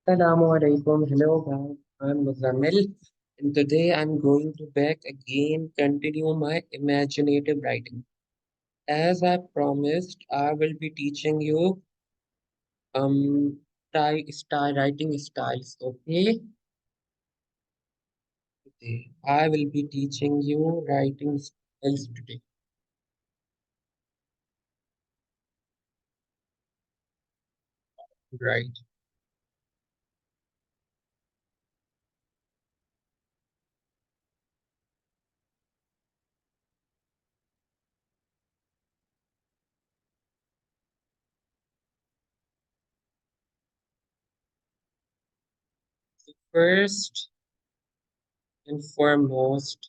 Assalamu alaikum. Hello guys. I'm Muzammil and today I'm going to back again continue my imaginative writing. As I promised, I will be teaching you style writing styles. Okay? Today I will be teaching you writing styles today. Right. First and foremost,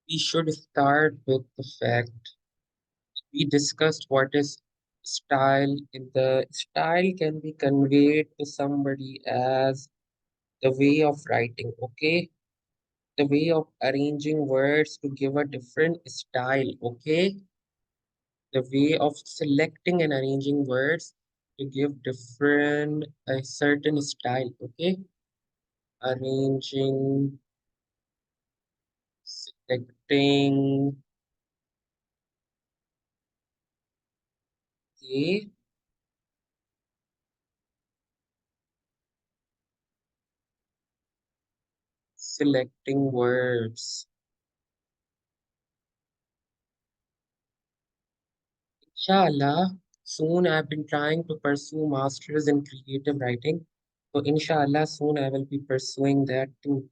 we should start with the fact we discussed what is style. In the style can be conveyed to somebody as the way of writing, okay? The way of arranging words to give a different style, okay? The way of selecting and arranging words to give different a certain style, okay? Arranging, selecting, okay? Selecting words. Inshallah, soon I've been trying to pursue masters in creative writing. So inshallah, soon I will be pursuing that too.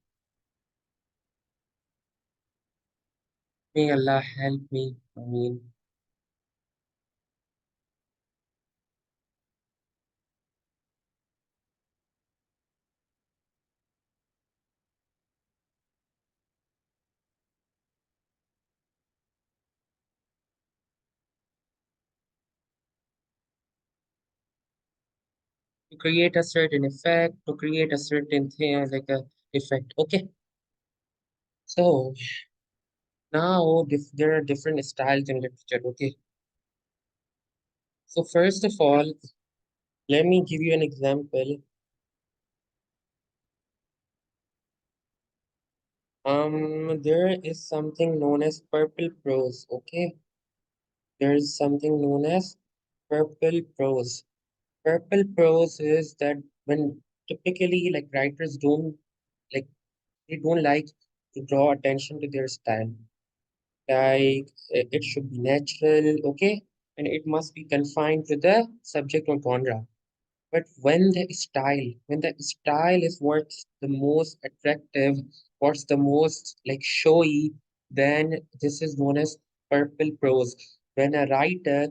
May Allah help me. I mean, to create a certain effect, to create a certain thing like a effect. Okay. So now there are different styles in literature. Okay. So first of all, let me give you an example. There is something known as purple prose. Okay. There is something known as purple prose. Purple prose is that when typically like writers don't like they don't like to draw attention to their style. Like it should be natural, okay, and it must be confined to the subject or genre. But when the style is what's the most attractive, what's the most like showy, then this is known as purple prose. When a writer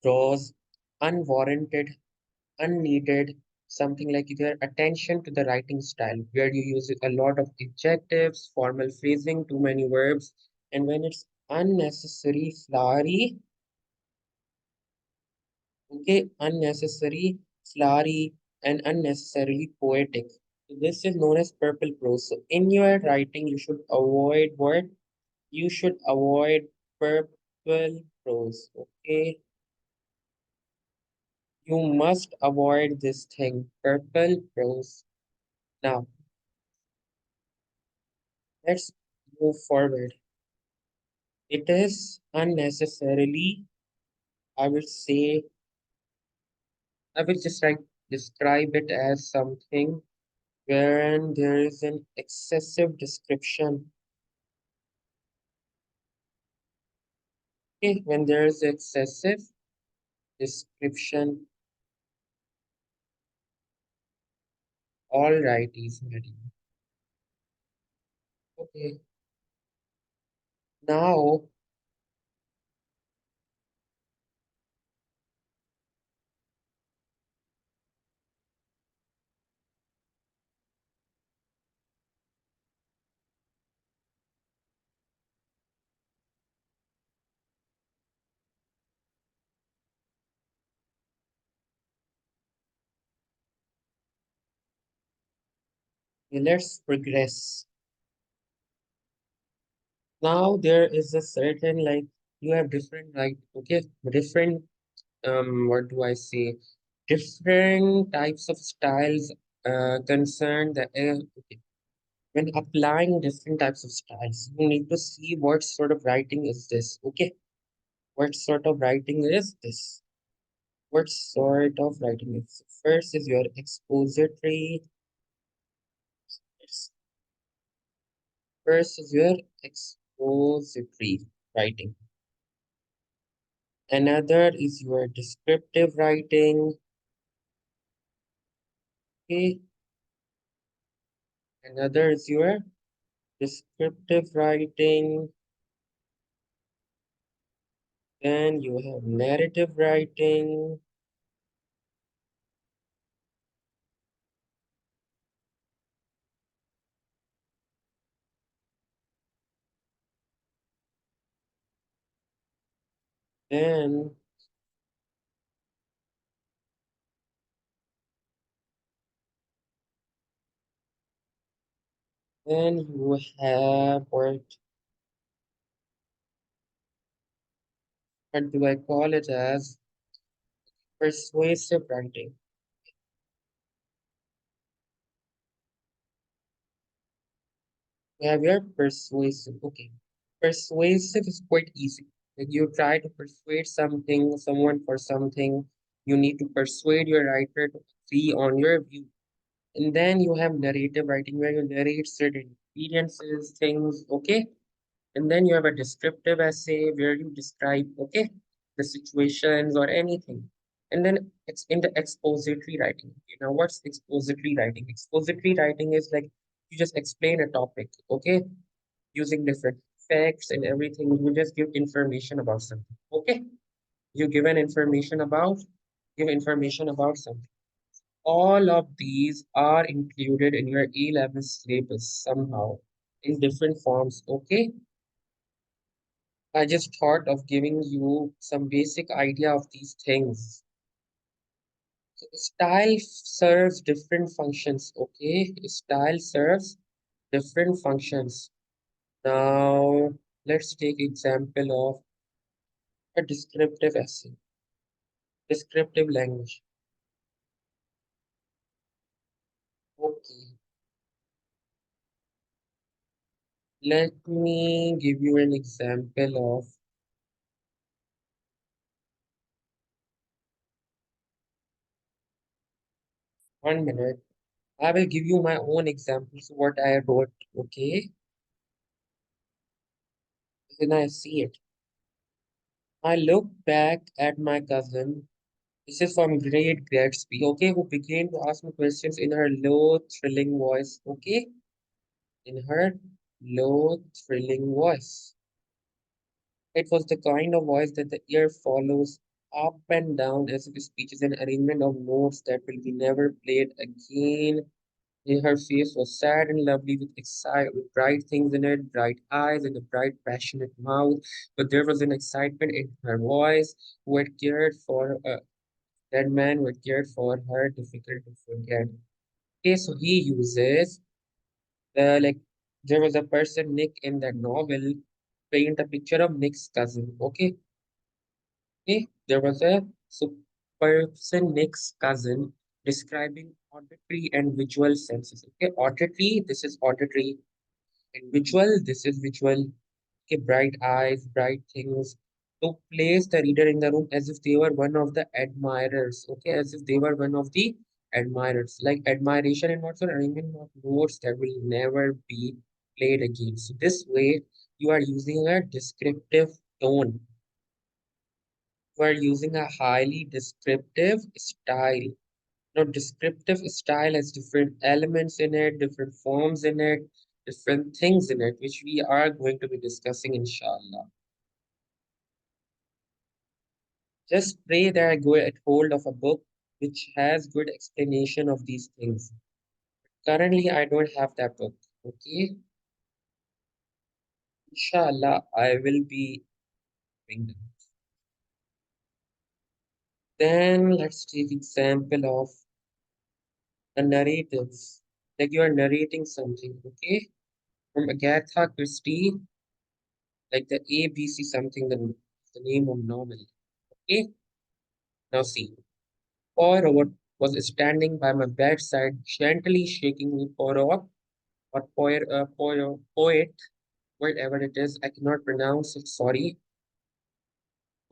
draws unwarranted unneeded, something like their attention to the writing style, where you use a lot of adjectives, formal phrasing, too many verbs, and when it's unnecessary, flowery, okay, unnecessary, flowery, and unnecessarily poetic. So this is known as purple prose. So in your writing, you should avoid what? You should avoid purple prose. Okay, you must avoid this thing, purple prose. Now, let's move forward. It is unnecessarily, I would say, I would just like describe it as something wherein there is an excessive description. Okay, when there is excessive description, all right is ready. Okay, now let's progress. Now there is a certain like you have different like okay different what do I say Different types of styles concern okay. When applying different types of styles, you need to see what sort of writing is this. Okay, what sort of writing is this? What sort of writing is? First is your expository. First is your expository writing. Another is your descriptive writing. Okay, another is your descriptive writing. Then you have narrative writing. Then then you have what do I call it as? Persuasive writing. You have your persuasive. Okay. Persuasive is quite easy. Like you try to persuade someone for something. You need to persuade your writer to agree on your view. And then you have narrative writing where you narrate certain experiences, things, okay? And then you have a descriptive essay where you describe, okay, the situations or anything. And then it's in the expository writing. You know, what's expository writing? Expository writing is like you just explain a topic, okay, using different facts and everything. You just give information about something, okay? You give an information about, give information about something. All of these are included in your A-level syllabus somehow in different forms, okay? I just thought of giving you some basic idea of these things. So style serves different functions, okay? Style serves different functions. Now, let's take example of a descriptive essay, descriptive language. Okay, let me give you an example of 1 minute. I will give you my own examples of what I wrote, okay? When I see it. I look back at my cousin. This is from Great Gatsby, okay, who began to ask me questions in her low, thrilling voice, okay? In her low, thrilling voice. It was the kind of voice that the ear follows up and down as if the speech is an arrangement of notes that will be never played again. Her face was sad and lovely with bright things in it, bright eyes and a bright, passionate mouth. But there was an excitement in her voice who had cared for that man who had cared for her, difficult to forget. Okay, so he uses like there was a person, Nick, in that novel, paint a picture of Nick's cousin. Okay, there was a person, Nick's cousin, describing auditory and visual senses. Okay, auditory, this is auditory, and visual, this is visual. Okay, bright eyes, bright things. To place the reader in the room as if they were one of the admirers. Okay, as if they were one of the admirers. Like admiration and also arrangement of notes that will never be played again. So this way, you are using a descriptive tone. You are using a highly descriptive style. Now, descriptive style has different elements in it, different forms in it, different things in it, which we are going to be discussing, inshallah. Just pray that I go at hold of a book which has good explanation of these things. Currently, I don't have that book. Okay, inshallah, I will be doing that. Then let's take example of the narratives. Like you are narrating something, okay? From Agatha Christie, like the ABC something, the name of novel. Okay, now see. Poirot was standing by my bedside, gently shaking me. Poirot, or poet, whatever it is, I cannot pronounce it, sorry.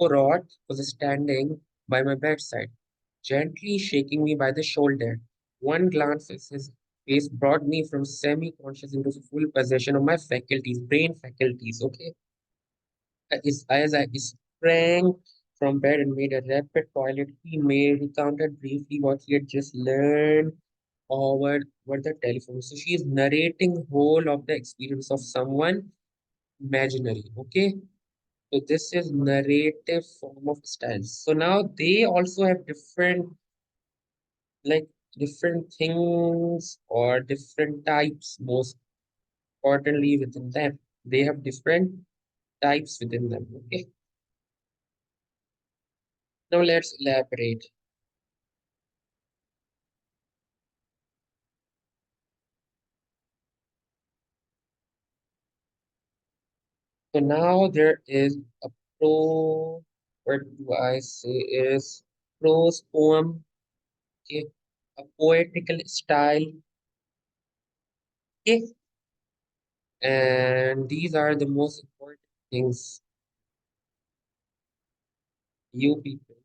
Poirot was standing by my bedside, gently shaking me by the shoulder. One glance at his face brought me from semi-conscious into full possession of my faculties, brain faculties, okay? As I sprang from bed and made a rapid toilet, he recounted briefly what he had just learned over the telephone. So she is narrating whole of the experience of someone imaginary. Okay. So this is narrative form of styles. So now they also have like different things or different types, most importantly within them. They have different types within them. Okay. Now let's elaborate. So now there is a pro, what do I say is prose poem, okay, a poetical style, okay, and these are the most important things you people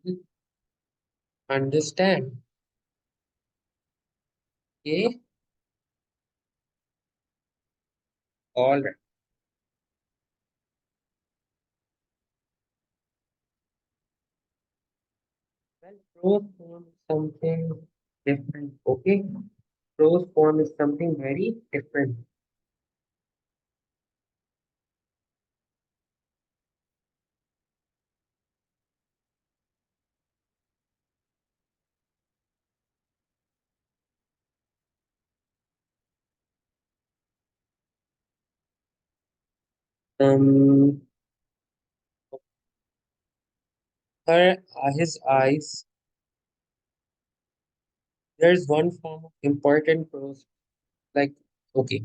understand, okay, all right. Well, prose poem is something different, okay, prose poem is something very different. Um, his eyes. There's one form of important prose, like okay.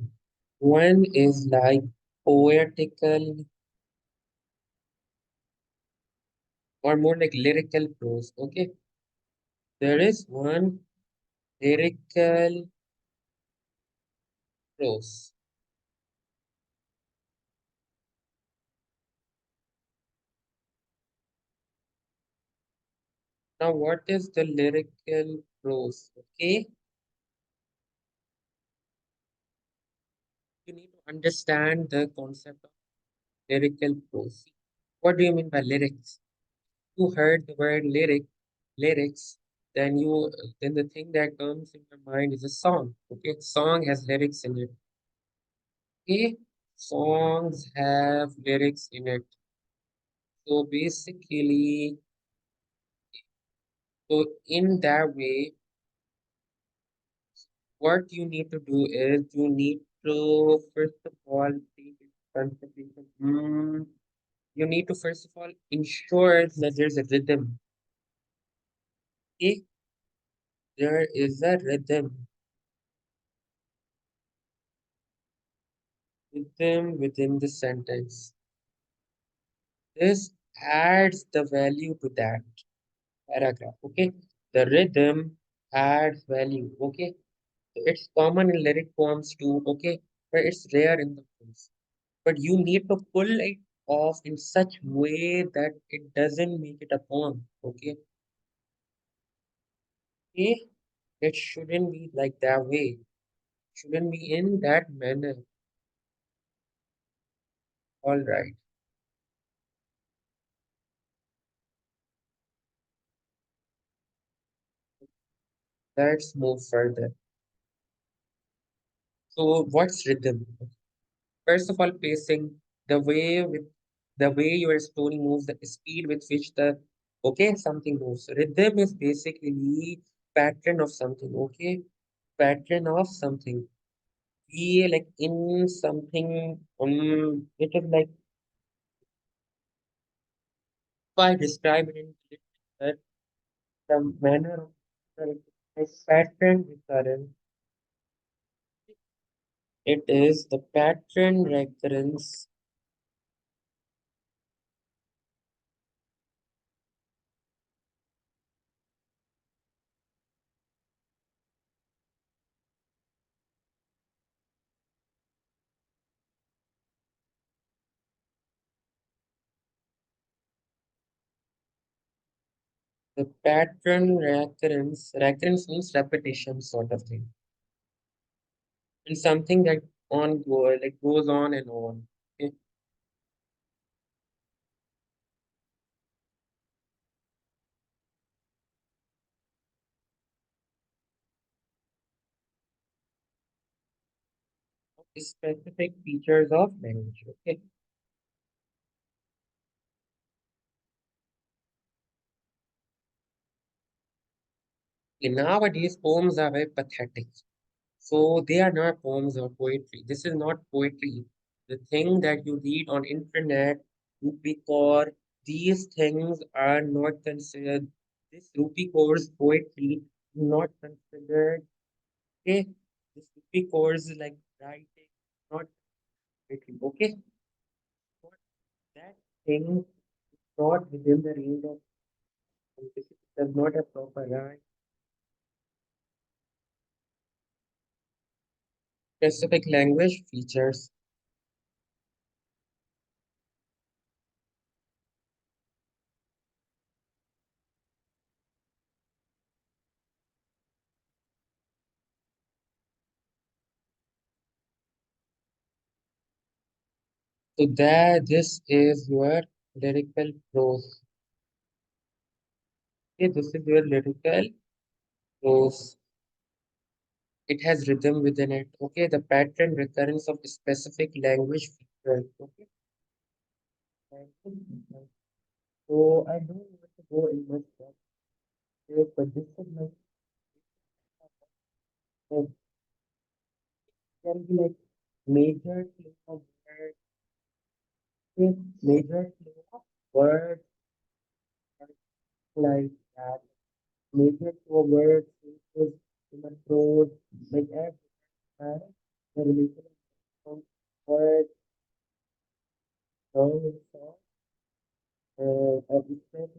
One is like poetical or more like lyrical prose. Okay. There is one lyrical prose. Now, what is the lyrical prose? Okay. You need to understand the concept of lyrical prose. What do you mean by lyrics? You heard the word lyrics, then the thing that comes in your mind is a song. Okay. Song has lyrics in it. Okay. Songs have lyrics in it. So basically, so in that way, what you need to do is you need to first of all take into consideration. You need to first of all ensure that there's a rhythm. Okay, there is a rhythm within the sentence. This adds the value to that paragraph. Okay, the rhythm adds value. Okay, it's common in lyric poems too. Okay, but it's rare in the prose. But you need to pull it off in such way that it doesn't make it a poem. Okay, okay, it shouldn't be like that way. Shouldn't be in that manner. All right, let's move further. So, what's rhythm? First of all, pacing, the way your story moves, the speed with which the okay something moves. Rhythm is basically pattern of something. Okay, pattern of something. Be like in something. It is like if I describe it in literature, the manner of like pattern recurrence. It is the pattern recurrence The pattern recurrence means repetition sort of thing. And something that goes on and on. Okay? Specific features of language. Okay. Nowadays, poems are very pathetic. So they are not poems or poetry. This is not poetry. The thing that you read on internet, Rupi Kaur, these things are not considered. This Rupi Kaur's poetry not considered. Okay, this Rupi Kaur's like writing, not poetry. Okay, so that thing is not within the range of this does not have proper right. Specific language features. So that this is your lyrical prose. Okay, this is your lyrical prose. It has rhythm within it. Okay, the pattern recurrence of specific language features. Okay, language features. So I don't want to go in much depth, but this is like it can be like major flow of words, okay, major flow of words like that. Major flow of words, phrases in a prose, like every time the relation of words, song, song, a different.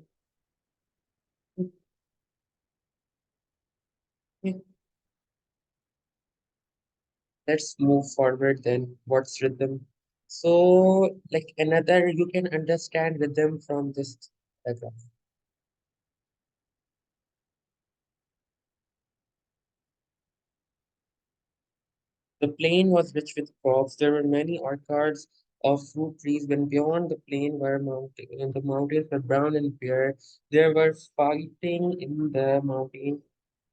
Let's move forward then. What's rhythm? So, like another, you can understand rhythm from this paragraph. The plain was rich with crops. There were many orchards of fruit trees. When beyond the plain were mountains, and the mountains were brown and bare. There were fighting in the mountains.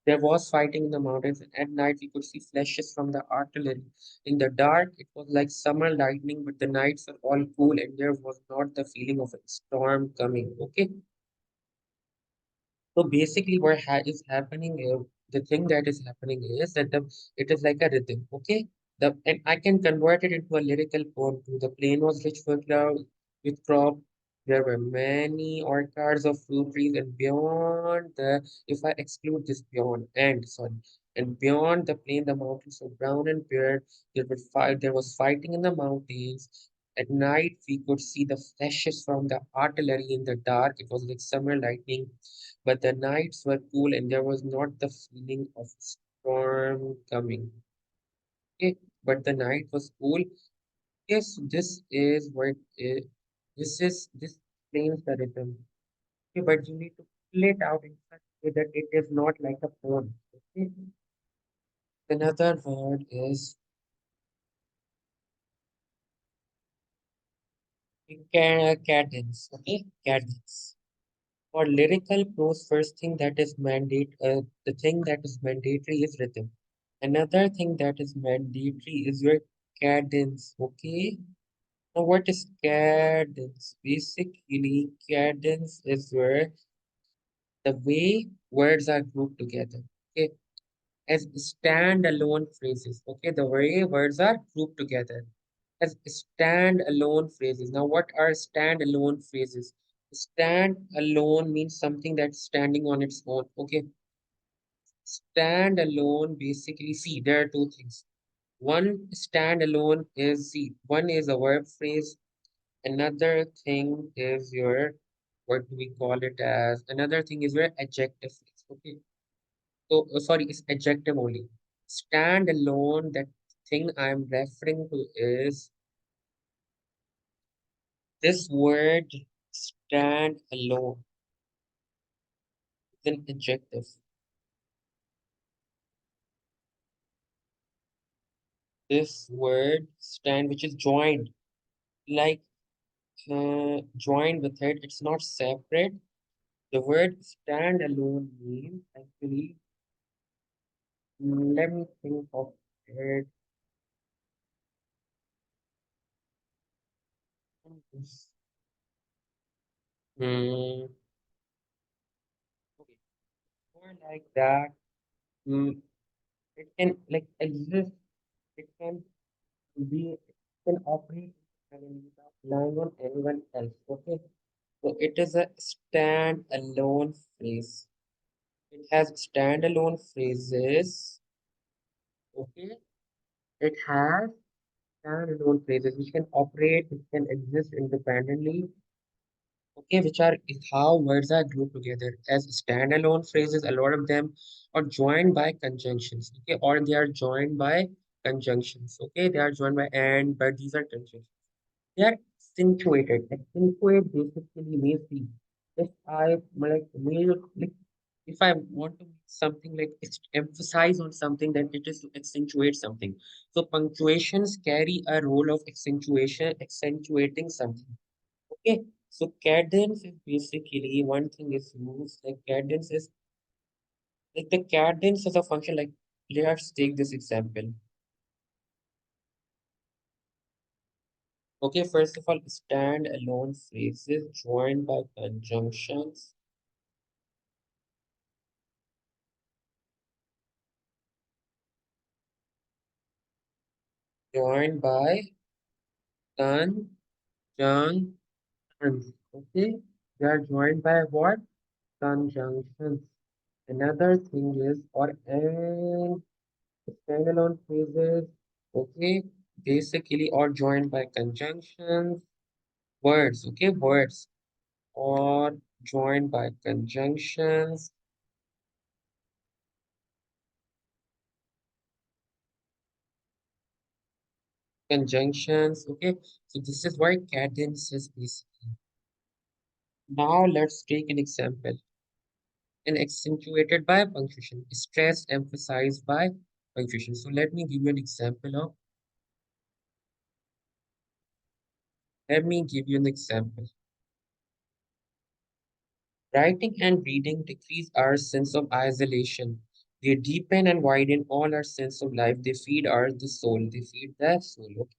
There was fighting in the mountains, and at night we could see flashes from the artillery. In the dark, it was like summer lightning, but the nights were all cool, and there was not the feeling of a storm coming. Okay. So basically, what is happening, the thing that is happening is that it is like a rhythm, okay? And I can convert it into a lyrical poem too. The plain was rich with cloud, with crop. There were many orchards of fruit trees, and beyond if I exclude this and beyond the plain, the mountains were brown and bare. There was fighting in the mountains. At night, we could see the flashes from the artillery in the dark. It was like summer lightning, but the nights were cool and there was not the feeling of storm coming. Okay, but the night was cool. Yes, this is what this explains the rhythm. Okay, but you need to pull it out in such a way that it is not like a poem. Okay. Another word is cadence. Okay, cadence. For lyrical prose, first thing that is the thing that is mandatory is rhythm. Another thing that is mandatory is your cadence. Okay. Now, what is cadence? Basically, cadence is where the way words are grouped together. Okay. As standalone phrases. Okay. The way words are grouped together as stand-alone phrases. Now, what are stand-alone phrases? Stand-alone means something that's standing on its own. Okay, stand-alone basically, see, there are two things. One stand-alone is, see, one is a verb phrase. Another thing is your, what do we call it as? Another thing is your adjective phrase. Okay, so, sorry, it's adjective only. Stand-alone, that thing I'm referring to is this word stand alone. an adjective. This word stand, which is joined, like joined with it. It's not separate. The word stand alone means actually. Let me think of it. Hmm. Okay. More like that. Mm, it can like exist. It can be. It can operate independently without relying on anyone else. Okay. So it is a stand-alone phrase. It has standalone phrases. Okay. It has standalone phrases which can operate, which can exist independently. Okay, which are is how words are grouped together as standalone phrases. A lot of them are joined by conjunctions. Okay, or they are joined by conjunctions. Okay, they are joined by and, but these are conjunctions. They are accentuated. Accentuate basically means the if I like like if I want to make something like emphasize on something, then it is to accentuate something. So punctuations carry a role of accentuation, accentuating something. Okay. So cadence is basically one thing is used like cadence is like the cadence is a function like let's take this example. Okay, first of all, stand alone phrases joined by conjunctions, joined by conjunctions. Okay, they are joined by what? Conjunctions. Another thing is or and standalone phrases. Okay, basically or joined by conjunctions. Words, okay, words or joined by conjunctions, okay. So this is why cadence is basically. Now let's take an example. And accentuated by punctuation, stress emphasized by punctuation. So let me give you an example of, let me give you an example. Writing and reading decrease our sense of isolation. They deepen and widen all our sense of life. They feed our the soul. They feed the soul. Okay.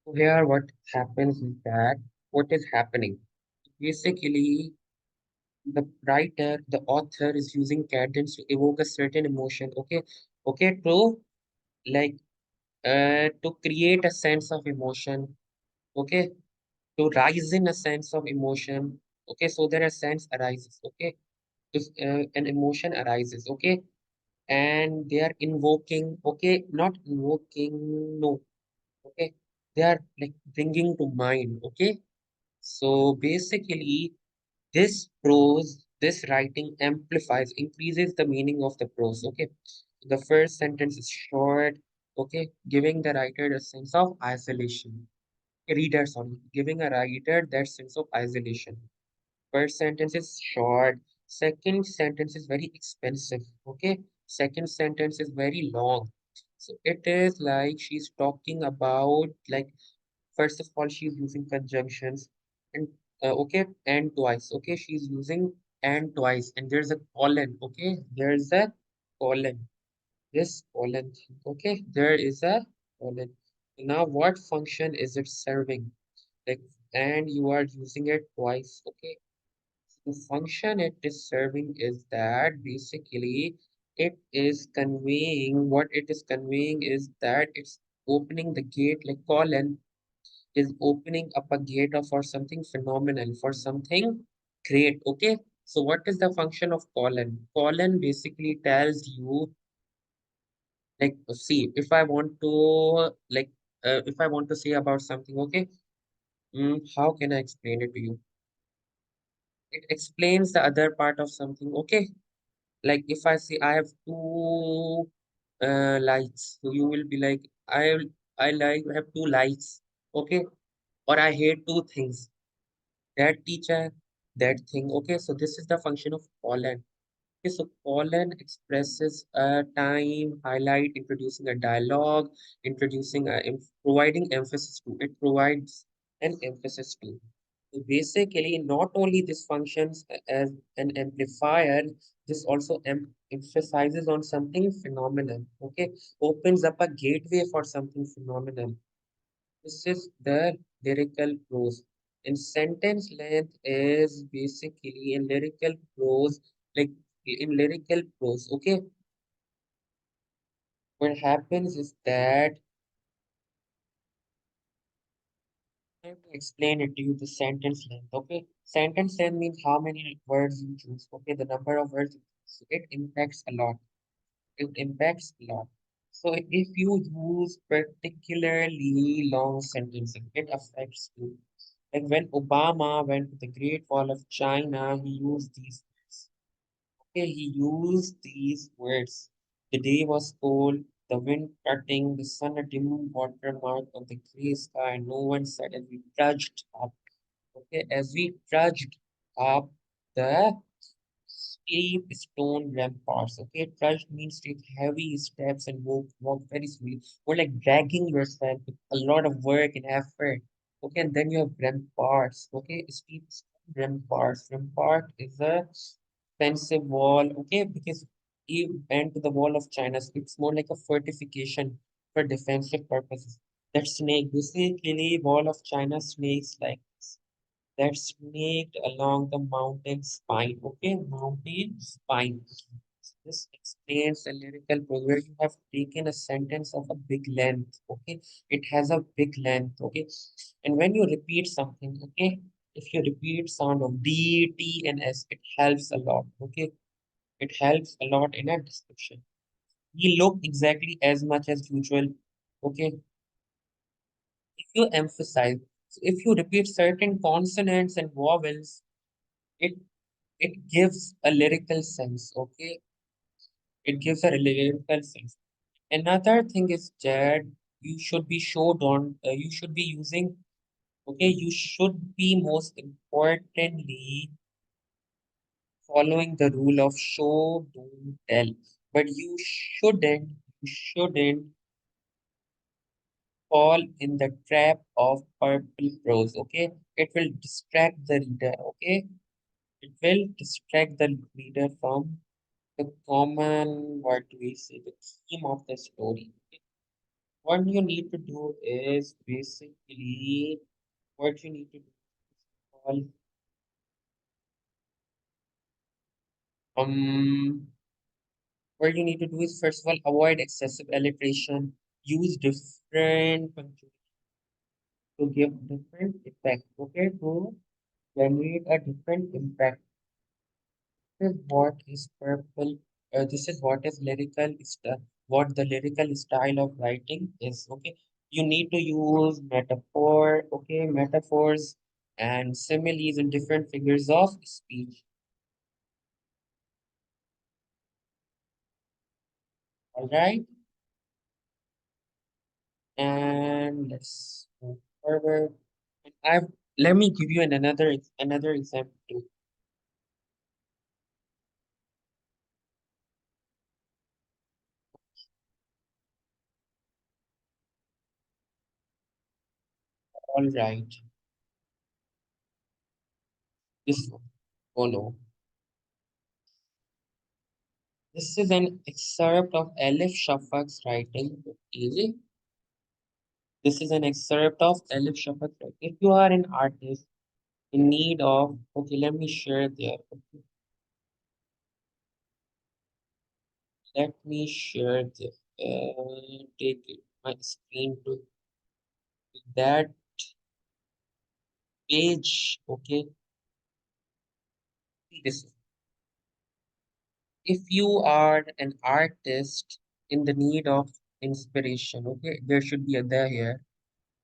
So here what happens is that what is happening? Basically, the writer, the author is using cadence to evoke a certain emotion. Okay. Okay, to like to create a sense of emotion. Okay. To rise in a sense of emotion. Okay. So there a sense arises. Okay. If, an emotion arises. Okay. And they are invoking. Okay. Not invoking. No. Okay. They are like bringing to mind. Okay. So basically, this writing amplifies, increases the meaning of the prose. Okay. The first sentence is short, okay, giving the writer a sense of isolation. Reader, sorry, giving a writer that sense of isolation. First sentence is short. Second sentence is very expensive. Okay. Second sentence is very long. So it is like she's talking about like first of all, she's using conjunctions and okay, and twice. Okay, she's using and twice, and there's a colon. Okay, there's a colon. This colon. Okay, there is a colon. Now, what function is it serving? Like, and you are using it twice. Okay, the function it is serving is that basically it is conveying what it is conveying is that it's opening the gate like colon is opening up a gate of for something phenomenal, for something great. Okay. So what is the function of colon? Colon basically tells you, like, see, if I want to, like, if I want to say about something, okay, how can I explain it to you? It explains the other part of something, okay? Like, if I say I have two lights, so you will be like, I like have two lights, okay? Or I hate two things. That teacher, that thing. Okay, so this is the function of colon. Okay, so pollen expresses a time, highlight, introducing a dialogue, providing emphasis to. It provides an emphasis to. So basically, not only this functions as an amplifier, this also emphasizes on something phenomenal. Okay, opens up a gateway for something phenomenal. This is the lyrical prose. And sentence length is basically in lyrical prose, like in lyrical prose. Okay, what happens is that I have to explain it to you the sentence length. Okay, sentence length means how many words you choose. Okay, the number of words you choose. So it impacts a lot. It impacts a lot. So if you use particularly long sentences, it affects you. Like when Obama went to the Great Wall of China, he used these words. Okay, he used these words. The day was cold, the wind cutting, the sun a dim watermark on the gray sky. No one said as we trudged up. Okay, as we trudged up the steep stone ramparts. Okay, trudge means take heavy steps and walk very slowly. Or like dragging yourself with a lot of work and effort. Okay, and then you have ramparts. Okay, steep stone ramparts. Rampart is a defensive wall. Okay, because you went to the wall of China, so it's more like a fortification for defensive purposes. That snake, basically, wall of China snakes like this that snaked along the mountain spine. Okay, mountain spine. This explains the lyrical prose where you have taken a sentence of a big length. Okay, it has a big length. Okay, and when you repeat something, okay, if you repeat sound of D, T, and S, it helps a lot. Okay, it helps a lot in a description. We look exactly as much as usual. Okay, if you emphasize, if you repeat certain consonants and vowels, it it gives a lyrical sense. Okay, it gives a lyrical sense. Another thing is that you should be showed on you should be using, okay, you should be most importantly following the rule of show don't tell, but you shouldn't fall in the trap of purple prose. Okay, it will distract the reader. Okay, it will distract the reader from the common, what do we say, the theme of the story. What you need to do is basically what you need to do is called, um what you need to do is first of all avoid excessive alliteration, use different punctuation to give different effect. Okay, to generate a different impact. This is what is purple. This is what is lyrical what the lyrical style of writing is. Okay, you need to use metaphor. Okay, metaphors and similes in different figures of speech. All right, and let's move forward. And I've let me give you another example too. All right, this one. Oh no, this is an excerpt of Elif Shafak's writing. Easy. This is an excerpt of Elif Shafak. If you are an artist in need of, okay, let me share there. Okay, let me share this. Take it, my screen to that page. Okay, see this. If you are an artist in the need of inspiration, okay, there should be a there here.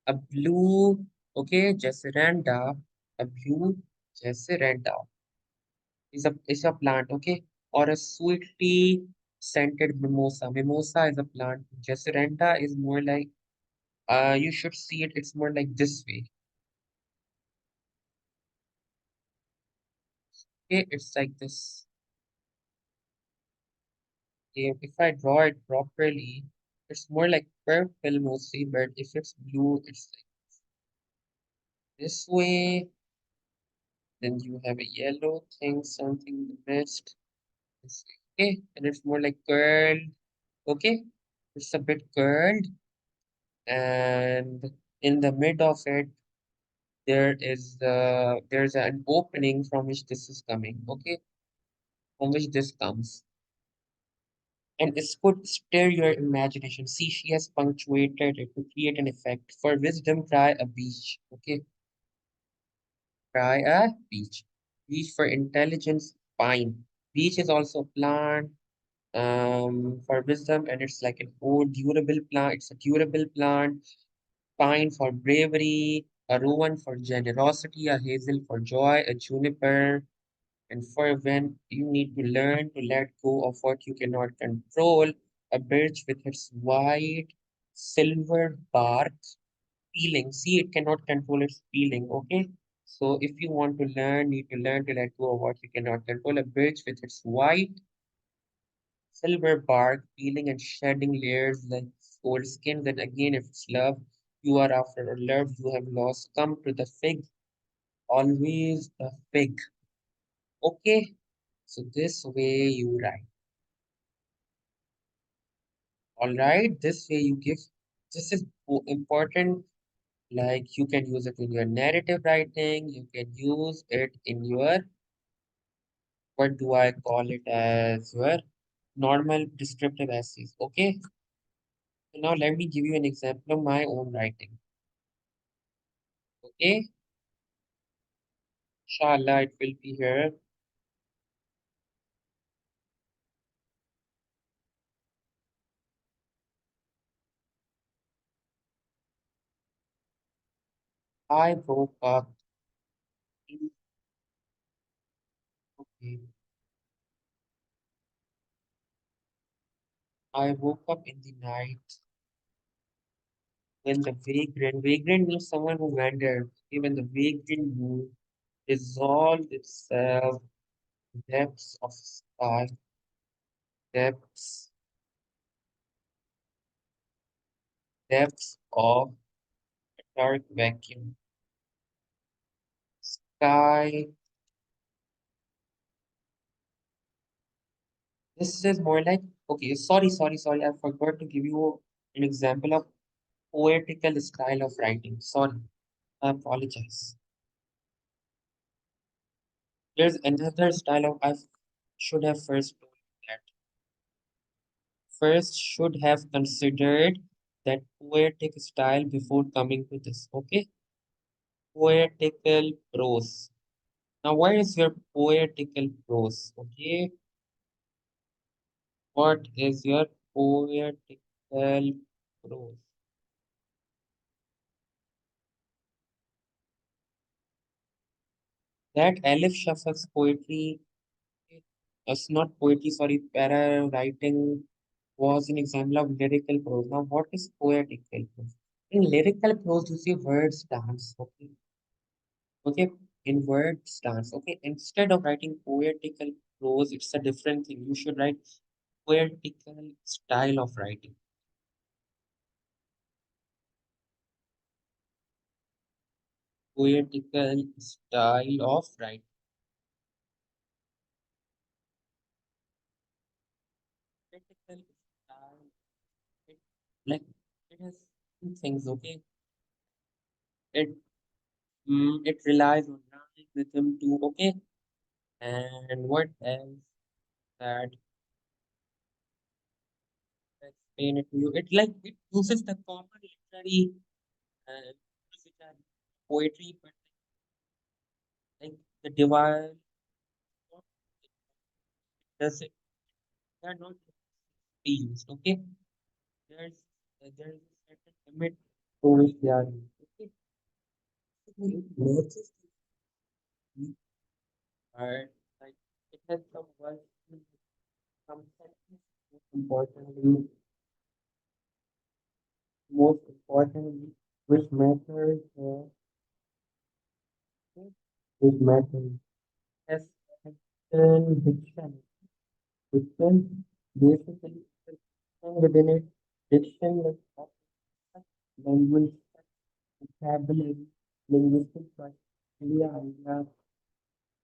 A blue, okay, jacaranda, a blue jacaranda is a plant, okay, or a sweetly scented mimosa. Mimosa is a plant. Jacaranda is more like you should see it. It's more like this way. Okay, it's like this. If I draw it properly, it's more like purple mostly, but if it's blue, it's like this way. Then you have a yellow thing, something in the midst. Okay, and it's more like curled. Okay, it's a bit curled, and in the mid of it, there's an opening from which this is coming. Okay, from which this comes. And this could stir your imagination. See, she has punctuated it to create an effect. For wisdom, try a beach. Okay, try a beach. Beach for intelligence, pine. Beach is also a plant for wisdom, and it's like an old durable plant. It's a durable plant. Pine for bravery, a rowan for generosity, a hazel for joy, a juniper and for when you need to learn to let go of what you cannot control. A birch with its white silver bark peeling. See, it cannot control its peeling. Okay. So if you want to learn, need to learn to let go of what you cannot control. A birch with its white silver bark peeling and shedding layers like old skin. Then again, if it's love you are after, or love you have lost, come to the fig. Always the fig. Okay. So this way you write. All right, this way you give, this is important. Like you can use it in your narrative writing, you can use it in your, what do I call it, as your normal descriptive essays. Okay, so now let me give you an example of my own writing. Okay, inshallah, it will be here. I woke up in, okay, I woke up in the night when the vagrant means someone who wandered, even the vagrant moon dissolved itself depths of sky, depths, depths of dark vacuum. Sky. This is more like, okay, sorry. I forgot to give you an example of poetical style of writing. Sorry, I apologize. There's another style of, I should have first told you that. First, should have considered that poetic style before coming to this. Okay, poetical prose. Now, what is your poetical prose? Okay, what is your poetical prose? That Aleph Shafak's poetry, it's not poetry, sorry, para writing was an example of lyrical prose. Now, what is poetical prose? In lyrical prose, you see words dance, okay? Okay, in words dance, okay? Instead of writing poetical prose, it's a different thing. You should write poetical style of writing. Poetical style of writing. Poetical style, it, like, it has two things, okay? It it relies on rhyme, rhythm too, okay? And what else that I explain it to you? It like it uses the common literary tools which are poetry, but like the divine does it, they are not be used, okay? There's there's a certain limit to which they are used. Okay. Nature are like it has some words, some sentences, importantly, most importantly, which matters, which matters as diction, diction, diction. Basically, within it, diction like language, vocabulary, linguistic criteria, idea,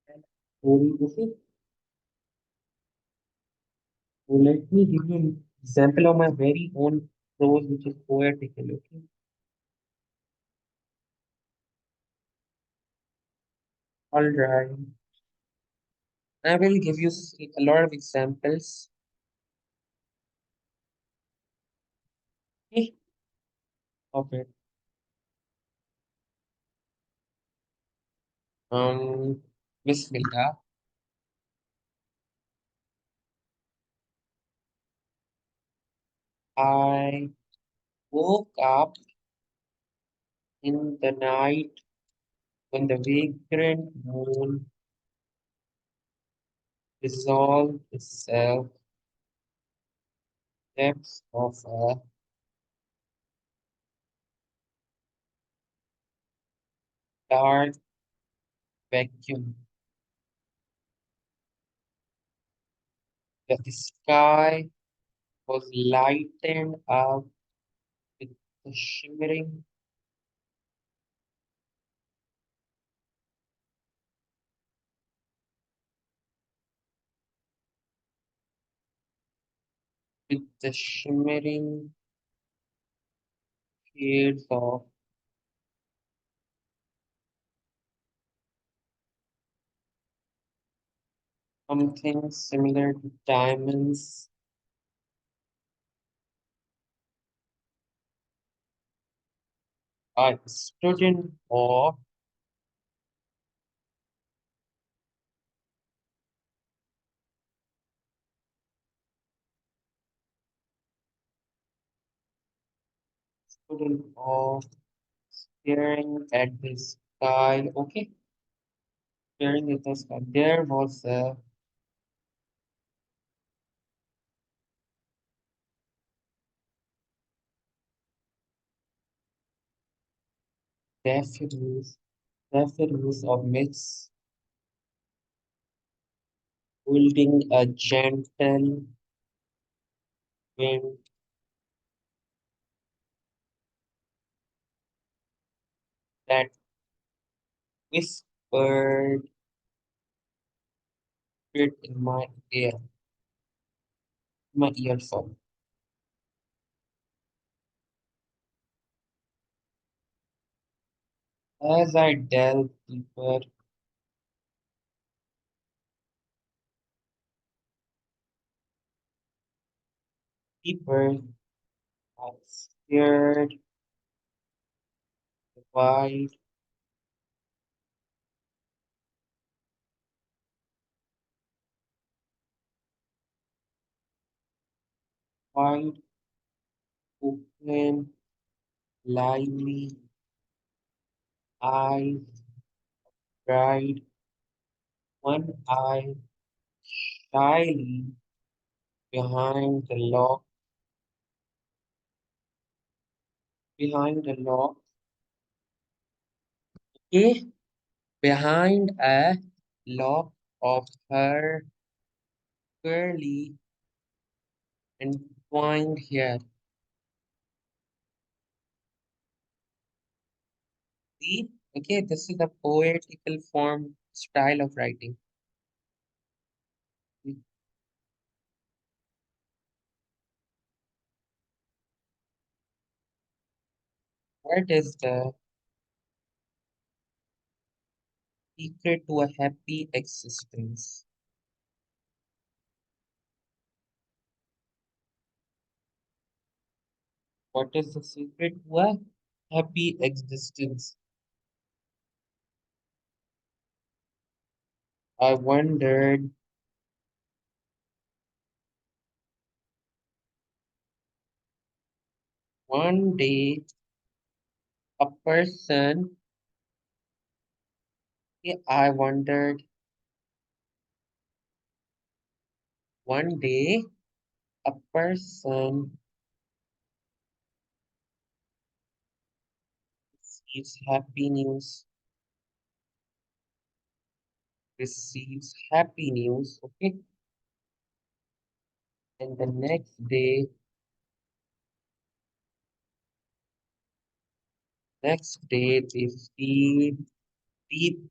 and story. Okay, so let me give you an example of my very own prose, which is poetical. Okay, all right. I will give you a lot of examples. Okay, of it. Bismillah. I woke up in the night when the vagrant moon dissolved itself depths of a dark vacuum. The sky was lightened up with the shimmering, with the shimmering shades of something similar to diamonds. I stood in awe, stood in awe, staring at the sky. Okay, staring at the sky. There was a daffodils, daffodils of myths, holding a gentle wind that whispered it in my earphone. As I delved deeper, I stared wide, wide open, lively eyes, bright, one eye shyly behind the lock, behind the lock, okay, behind a lock of her curly entwined hair. See, okay, this is the poetical form style of writing. What is the secret to a happy existence? What is the secret to a happy existence? I wondered one day a person, yeah, I wondered one day a person receives happy news, receives happy news, okay, And the next day they feel deeply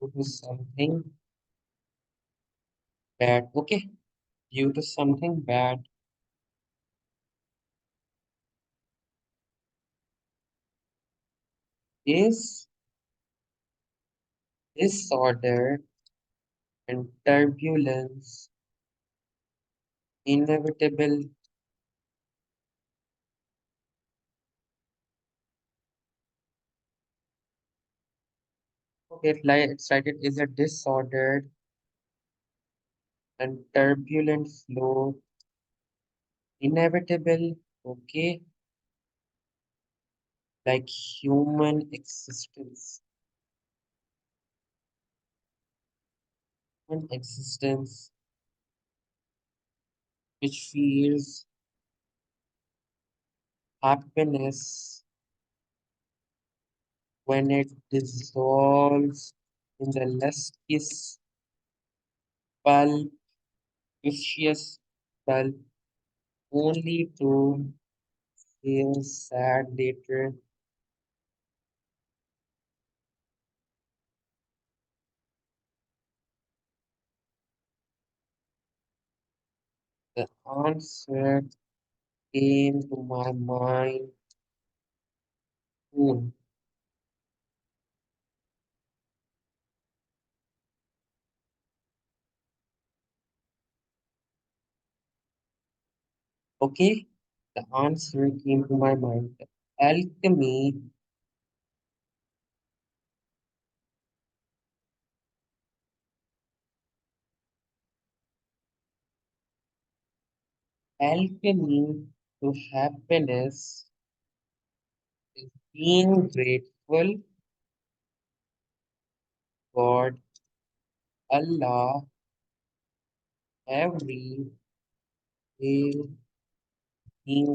due to something bad. Okay, due to something bad is disorder and turbulence inevitable. Okay, it's like it is a disordered and turbulent flow, inevitable. Okay, like human existence. Human existence, which feels happiness when it dissolves in the lustrous pulp, vicious pulp, only to feel sad later. The answer came to my mind soon. Okay, the answer came to my mind. Alchemy, alchemy to happiness is being grateful, God, Allah, every day, being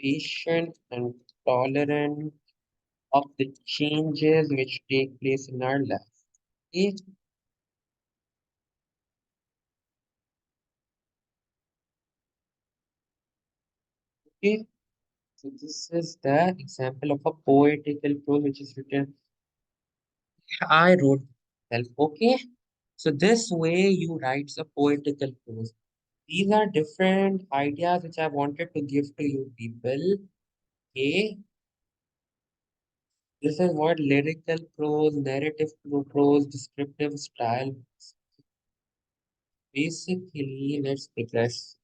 patient and tolerant of the changes which take place in our life. Okay, okay. So this is the example of a poetical prose which is written. I wrote myself. Okay. So this way you write a poetical prose. These are different ideas which I wanted to give to you people. Okay. This is what lyrical prose, narrative prose, descriptive style. Basically, let's progress.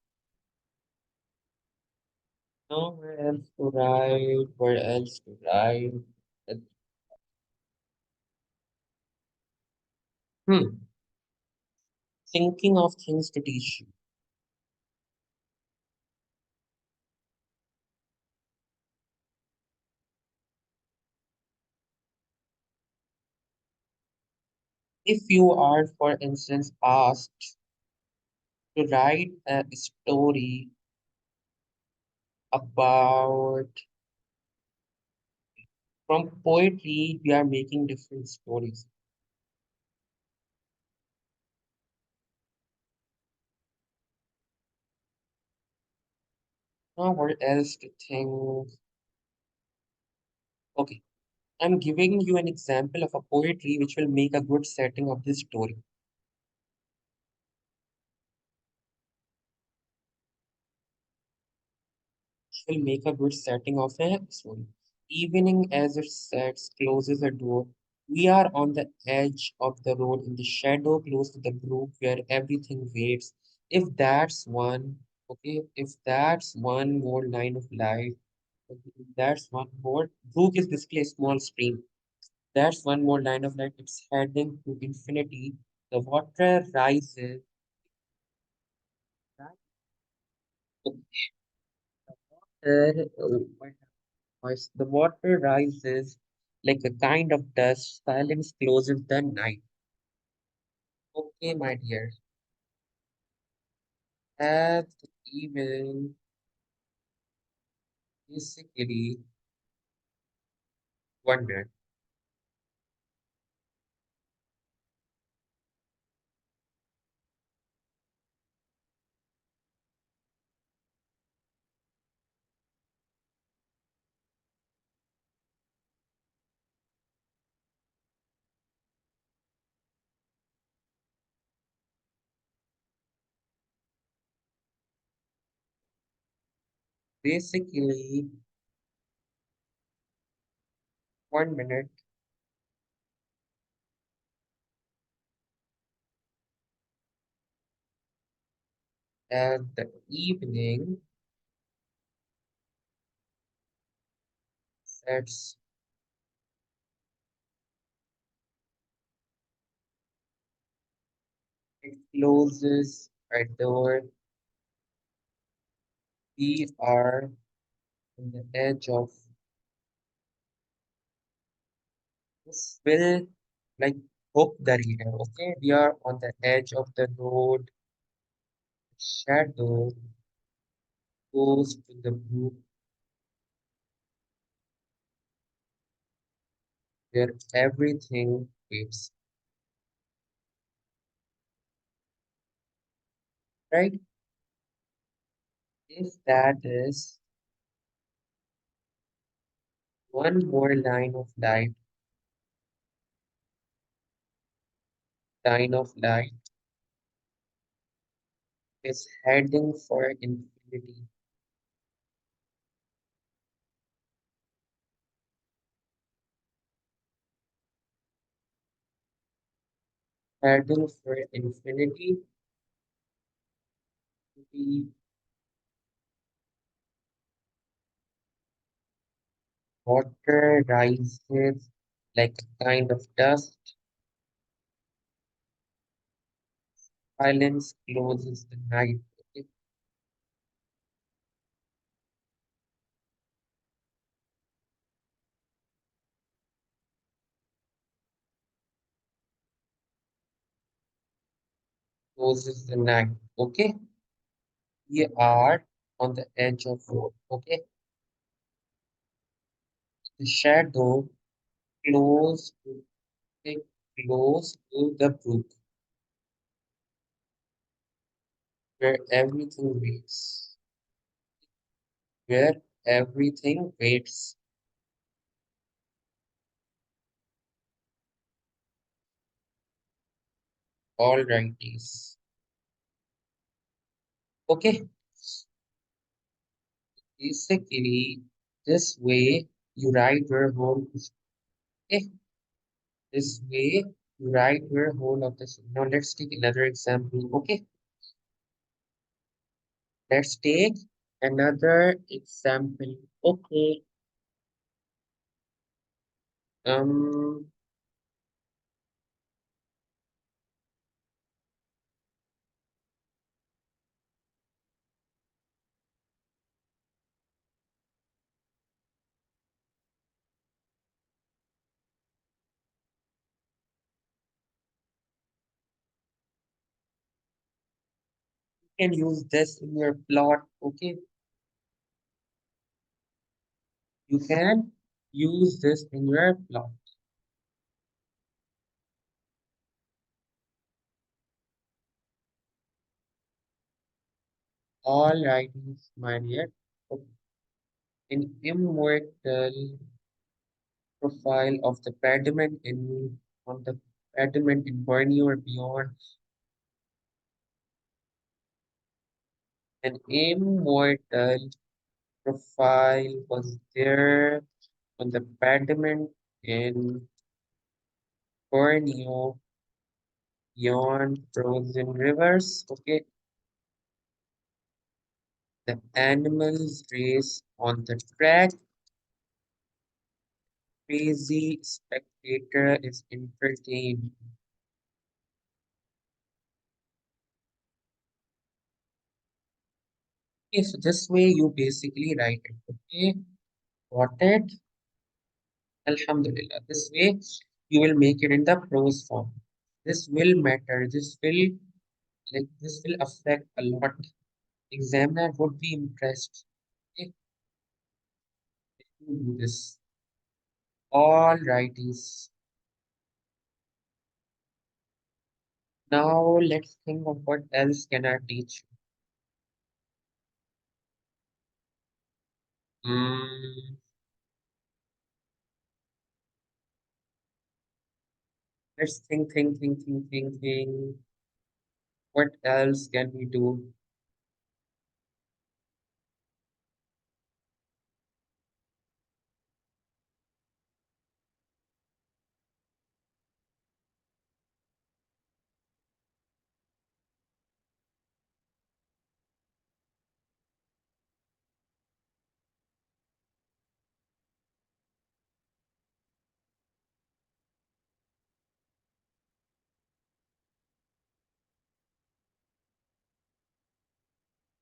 Nowhere else to write, where else to write. Uh, Hmm. Thinking of things to teach you. If you are, for instance, asked to write a story about, from poetry, we are making different stories. Now, what else to think? Okay, I'm giving you an example of a poetry which will make a good setting of this story. Will make a good setting of a story. Evening as it sets, closes a door. We are on the edge of the road in the shadow close to the brook where everything waits. If that's one, okay, if that's one more line of light, okay, if that's one more. Brook is basically a small stream. That's one more line of light. It's heading to infinity. The water rises. Right? The voice. The water rises like a kind of dust. Silence closes the night. Okay, my dear. At evening, basically, one minute. Basically, 1 minute at the evening sets, it closes a door. We are on the edge of this will like hook the reader. Okay, we are on the edge of the road. Shadow goes to the book where everything waits. Right? If that is one more line of light is heading for infinity, heading for infinity. The water rises like a kind of dust. Silence closes the night. It closes the night. Okay, we are on the edge of road. Okay, the shadow close to it close to the brook where everything waits. Where everything waits. All righties. Okay, basically, this way you write your whole. Okay, this way you write your whole of this. Now let's take another example. Okay, let's take another example. Okay, um, you can use this in your plot. Okay, you can use this in your plot. All righties, my dear. An immortal profile of the pediment in on the pediment in Borneo or beyond. An immortal profile was there on the pediment in Borneo beyond frozen rivers. Okay, the animals race on the track. Crazy spectator is entertained. Okay, so this way you basically write it. Okay, got it? Alhamdulillah. This way you will make it in the prose form. This will matter. This will affect a lot. Examiner would be impressed if you do this. All righties. Now let's think of what else can I teach you. Let's think. What else can we do?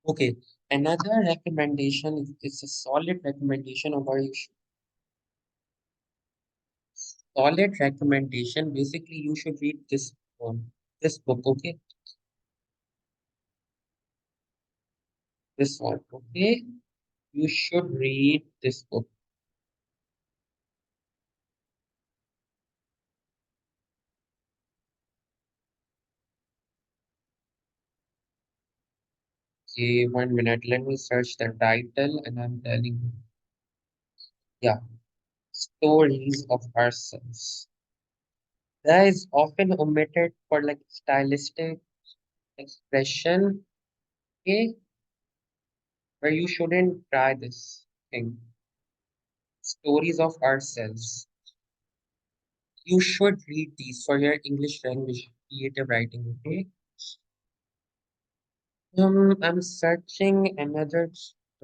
Okay, another recommendation is a solid recommendation of our solid recommendation. Basically, you should read this book, okay? This one, okay? You should read this book. Okay, 1 minute. Let me search the title and I'm telling you. Yeah, Stories of Ourselves. That is often omitted for like stylistic expression, okay? Where you shouldn't try this thing. Stories of Ourselves. You should read these for your English language creative writing, okay? I'm searching another,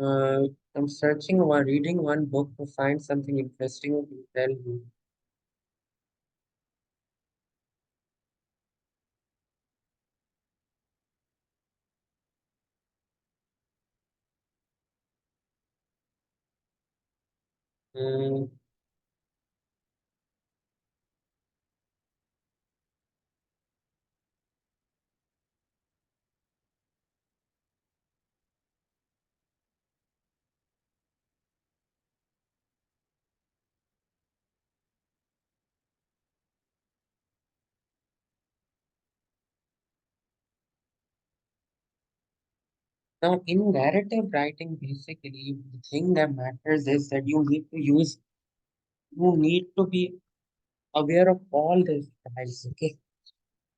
uh, I'm searching or reading one book to find something interesting to tell you. Mm, Now, in narrative writing, basically, the thing that matters is that you need to be aware of all the styles, okay?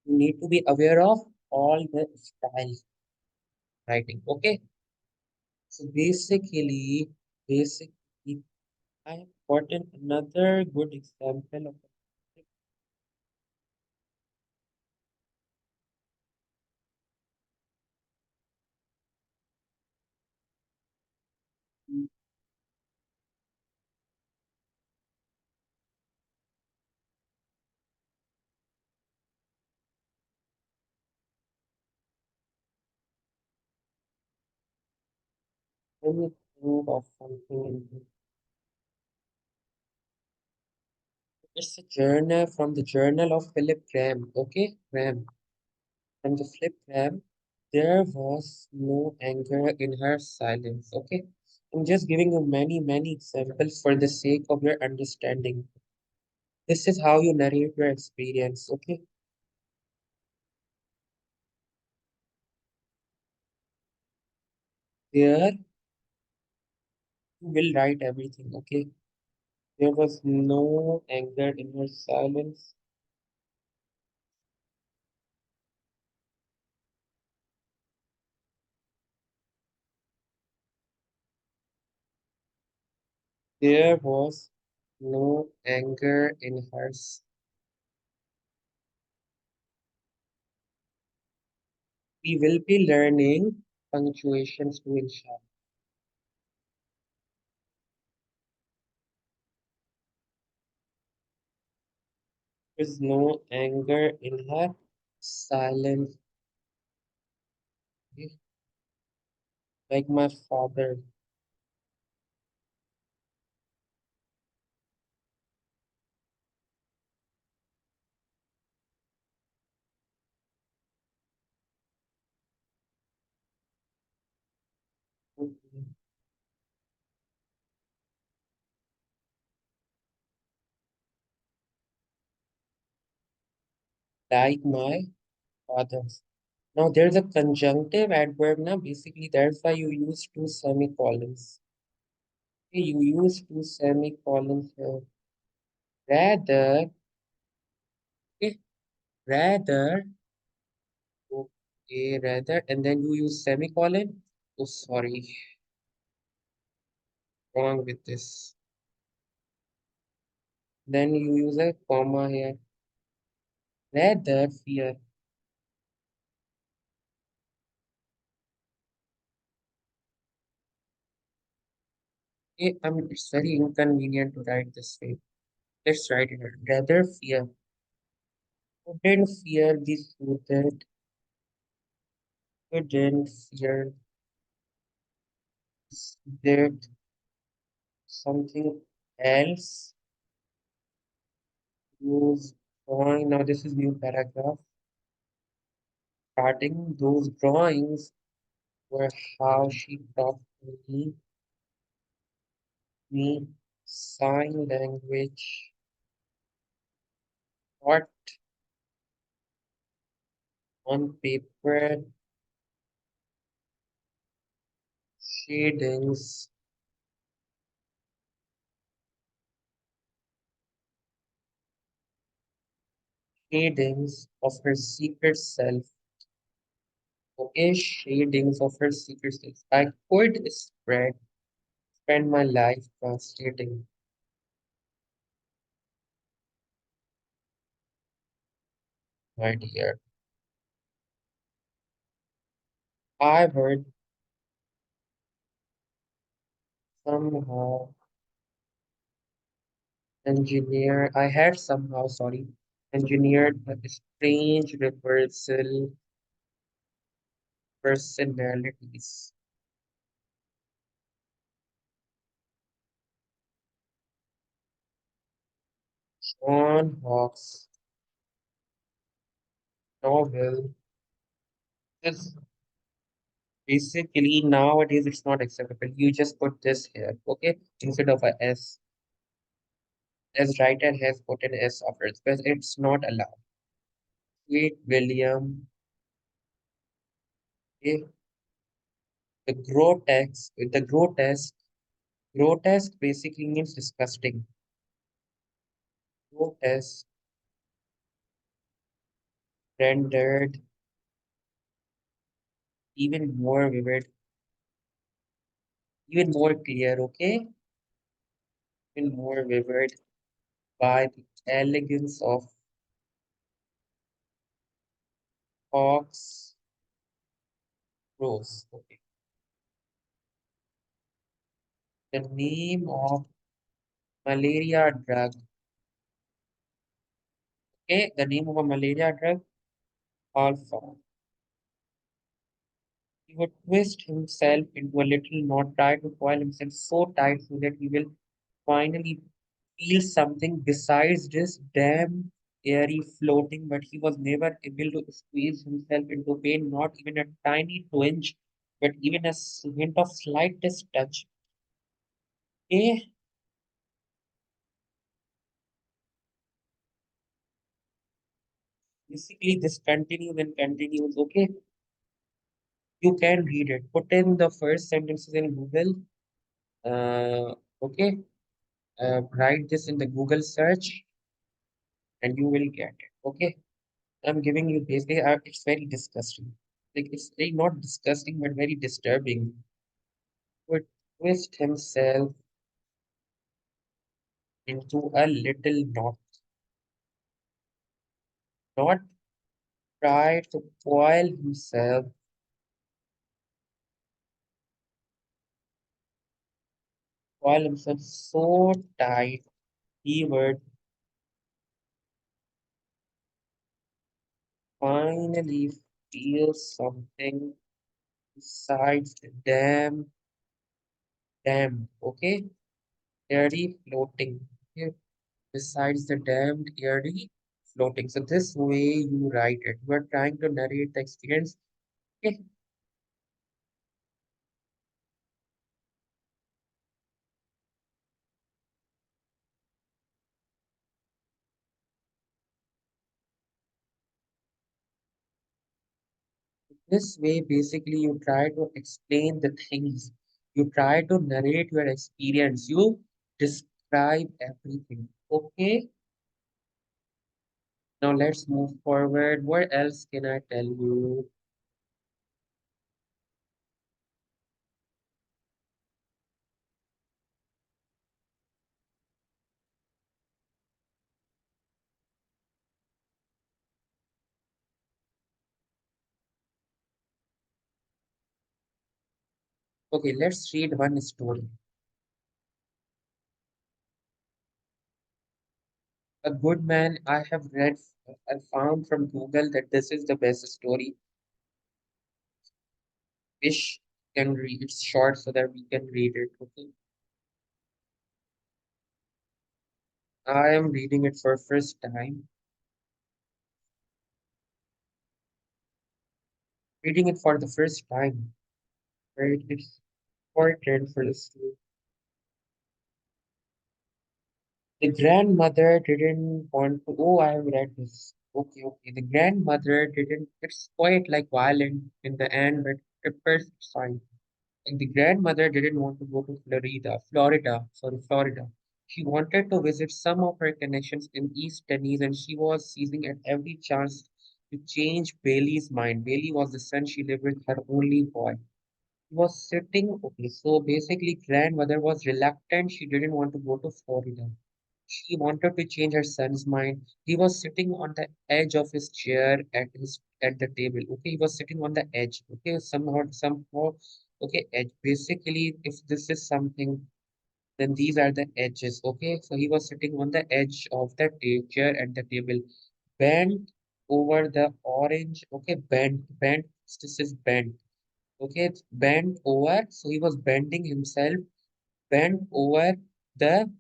You need to be aware of all the styles writing, okay? So basically, I have gotten another good example of let me think of something. It's a journal from the journal of Philip Graham, okay? Graham. From the Philip Graham, there was no anger in her silence, okay? I'm just giving you many examples for the sake of your understanding. This is how you narrate your experience, okay? There you will write everything, okay? There was no anger in her silence. There was no anger in her. We will be learning punctuations too, inshallah. There's no anger in her silence, okay? Like my father. Like my father. Now there's a conjunctive adverb now. Basically, that's why you use two semicolons. Okay, you use two semicolons here. Rather, okay, rather, okay, rather, and then you use semicolon. Oh, sorry, wrong with this. Then you use a comma here. Rather, fear. Okay, it's very inconvenient to write this way. Let's write it. Rather, fear. Couldn't fear be suited. Couldn't fear. Did something else use drawing. Now this is new paragraph. Starting those drawings were how she taught me sign language, what on paper, shadings, shadings of her secret self. Okay, shadings of her secret self. I could spend my life translating, my dear. I heard somehow I had somehow, sorry, engineered a strange reversal personalities. John Hawks novel is basically nowadays it's not acceptable. You just put this here, okay? Instead of a S, as writer has put an S after it, because it's not allowed. Sweet William, okay? Grotesque basically means disgusting. Grotesque, rendered even more vivid, even more clear, okay? Even more vivid by the elegance of Hawks prose. Okay. The name of malaria drug. Okay, the name of a malaria drug, alpha. He would twist himself into a little knot, try to coil himself so tight so that he will finally feel something besides this damn airy floating, but he was never able to squeeze himself into pain, not even a tiny twinge, but even a hint of slightest touch. Okay, basically this continues and continues. Okay, you can read it. Put in the first sentences in Google. Okay, write this in the Google search and you will get it. Okay, I'm giving you basically, it's very disgusting. Like it's very not disgusting, but very disturbing. Would twist himself into a little knot, not try to coil himself so tight he would finally feel something besides the okay, airy floating. Okay? Besides the damned airy floating. So this way you write it. You are trying to narrate the experience. Okay, this way, basically, you try to explain the things. You try to narrate your experience. You describe everything. Okay, now let's move forward. What else can I tell you? Okay, let's read one story. A good man, I found from Google that this is the best story. Wish can read. It's short so that we can read it. Okay. I am reading it for first time. Reading it for the first time. Right? It's important for the story. The grandmother didn't want to. Oh, I have read this. Okay, okay. The grandmother didn't. It's quite like violent in the end, but the first fine. Like the grandmother didn't want to go to Florida. She wanted to visit some of her connections in East Tennessee, and she was seizing at every chance to change Bailey's mind. Bailey was the son she lived with, her only boy. He was sitting, okay, so basically, grandmother was reluctant. She didn't want to go to Florida. She wanted to change her son's mind. He was sitting on the edge of his chair at the table. Okay, he was sitting on the edge. Okay, somehow, okay, edge. Basically, if this is something, then these are the edges. Okay, so he was sitting on the edge of the chair at the table, bent over the orange. Okay, bent. This is bent. Okay, it's bent over. So he was bending himself, bent over the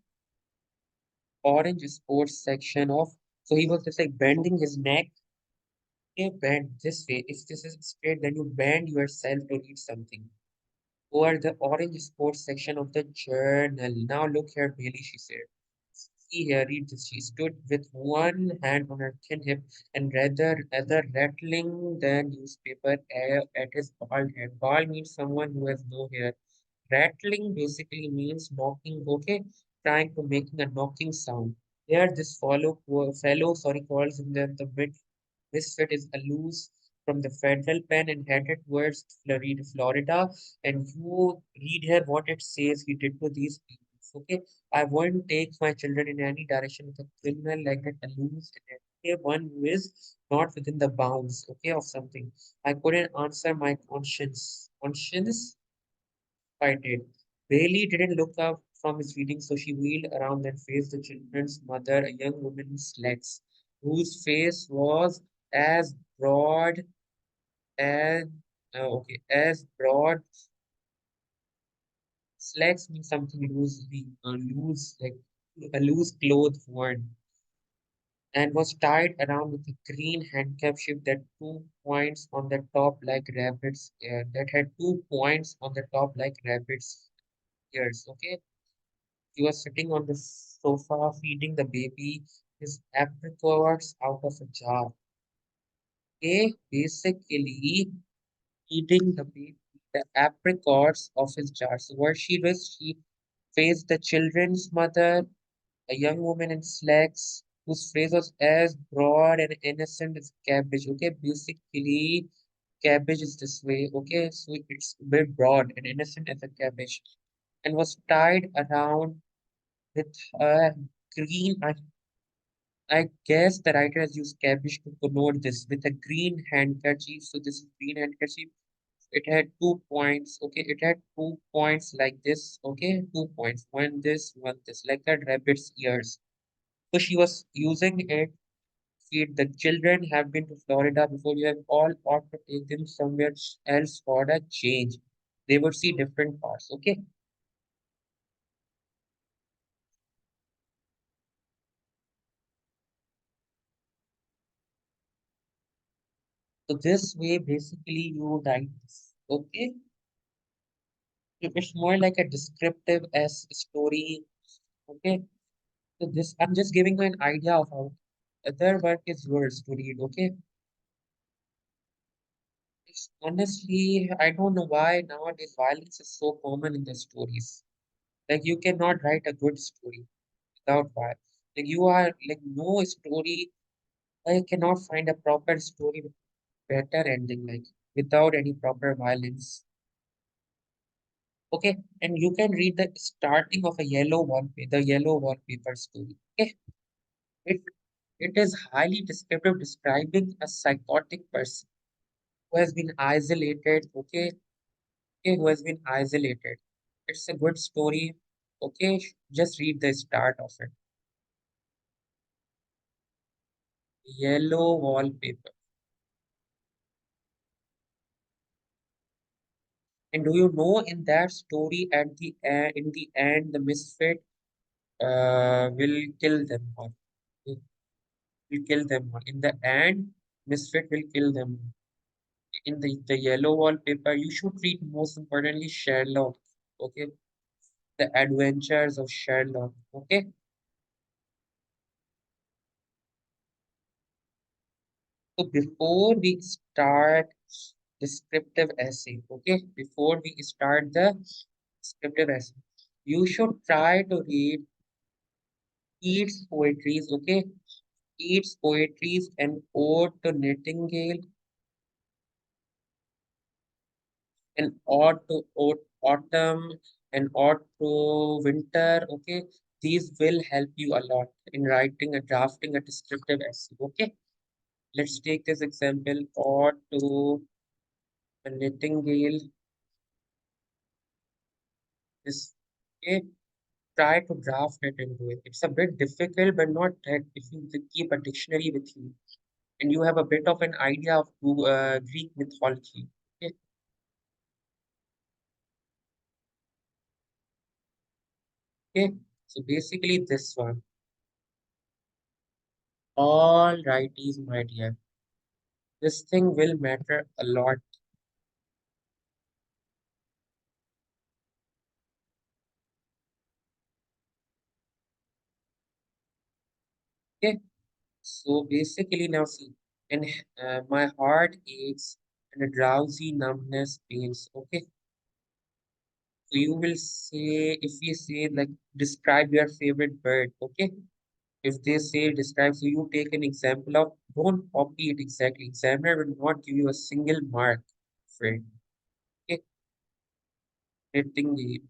orange sports section of. So he was just like bending his neck. Okay, bend this way. If this is straight, then you bend yourself to read something. Over the orange sports section of the journal. Now look here, Bailey, she said. See here, read this. She stood with one hand on her thin hip and rather rattling the newspaper at his bald head. Bald means someone who has no hair. Rattling basically means knocking, okay? Trying to making a knocking sound. Here, this fellow calls him the misfit is a loose from the federal pen and headed towards Florida. And you read here what it says he did to these people. Okay, I won't take my children in any direction with a criminal like that, a loose and okay, one who is not within the bounds, okay, of something. I couldn't answer my conscience. Conscience? I did. Bailey didn't look up from his reading, so she wheeled around and faced the children's mother, a young woman in slacks, whose face was as broad as as broad. Slacks means something loose, like a loose cloth worn, and was tied around with a green handkerchief that two points on the top like rabbits. That had 2 points on the top like rabbits' ears. Okay. He was sitting on the sofa feeding the baby his apricots out of a jar. Okay, basically feeding the baby the apricots of his jar. So what she was, she faced the children's mother, a young woman in slacks, whose face was as broad and innocent as cabbage. Okay, basically cabbage is this way. Okay, so it's very broad and innocent as a cabbage, and was tied around with a green. I guess the writer has used cabbage to connote this with a green handkerchief. So this is green handkerchief. It had 2 points. Okay, it had 2 points like this. Okay, 2 points. One this, like that rabbit's ears. So she was using it to feed the children. Have been to Florida before. You have all ought to take them somewhere else for a change. They would see different parts. Okay, so this way basically you write this. Okay. It's more like a descriptive as story. Okay. So this I'm just giving you an idea of how other work is yours to read. Okay. Honestly, I don't know why nowadays violence is so common in the stories. Like you cannot write a good story without violence. Like you are like no story. I cannot find a proper story with better ending, like without any proper violence. Okay, and you can read the starting of the yellow wallpaper story. Okay, it it is highly descriptive, describing a psychotic person who has been isolated. Okay, okay, who has been isolated. It's a good story. Okay, just read the start of it. Yellow wallpaper. And do you know in that story at the end, in the end, the misfit will kill them all. Okay, will kill them all. In the end, misfit will kill them all. In the yellow wallpaper, you should read most importantly Sherlock. Okay, the adventures of Sherlock. Okay, so before we start descriptive essay, okay, before we start the descriptive essay, you should try to read Keats' poetries, okay, Keats' poetries and Ode to Nightingale and Autumn and Ode to Winter, okay. These will help you a lot in writing and drafting a descriptive essay, okay. Let's take this example, Ode to a Nightingale. This, okay, try to draft it into it. It's a bit difficult, but not that if you keep a dictionary with you and you have a bit of an idea of Greek mythology. Okay, okay. So basically, this one. All righties, my dear. This thing will matter a lot. Okay. So basically, now see, and my heart aches and a drowsy numbness pains. Okay. So you will say, if we say like describe your favorite bird. Okay. If they say describe, so you take an example of, don't copy it exactly. Examiner will not give you a single mark, friend. Okay, rating the, if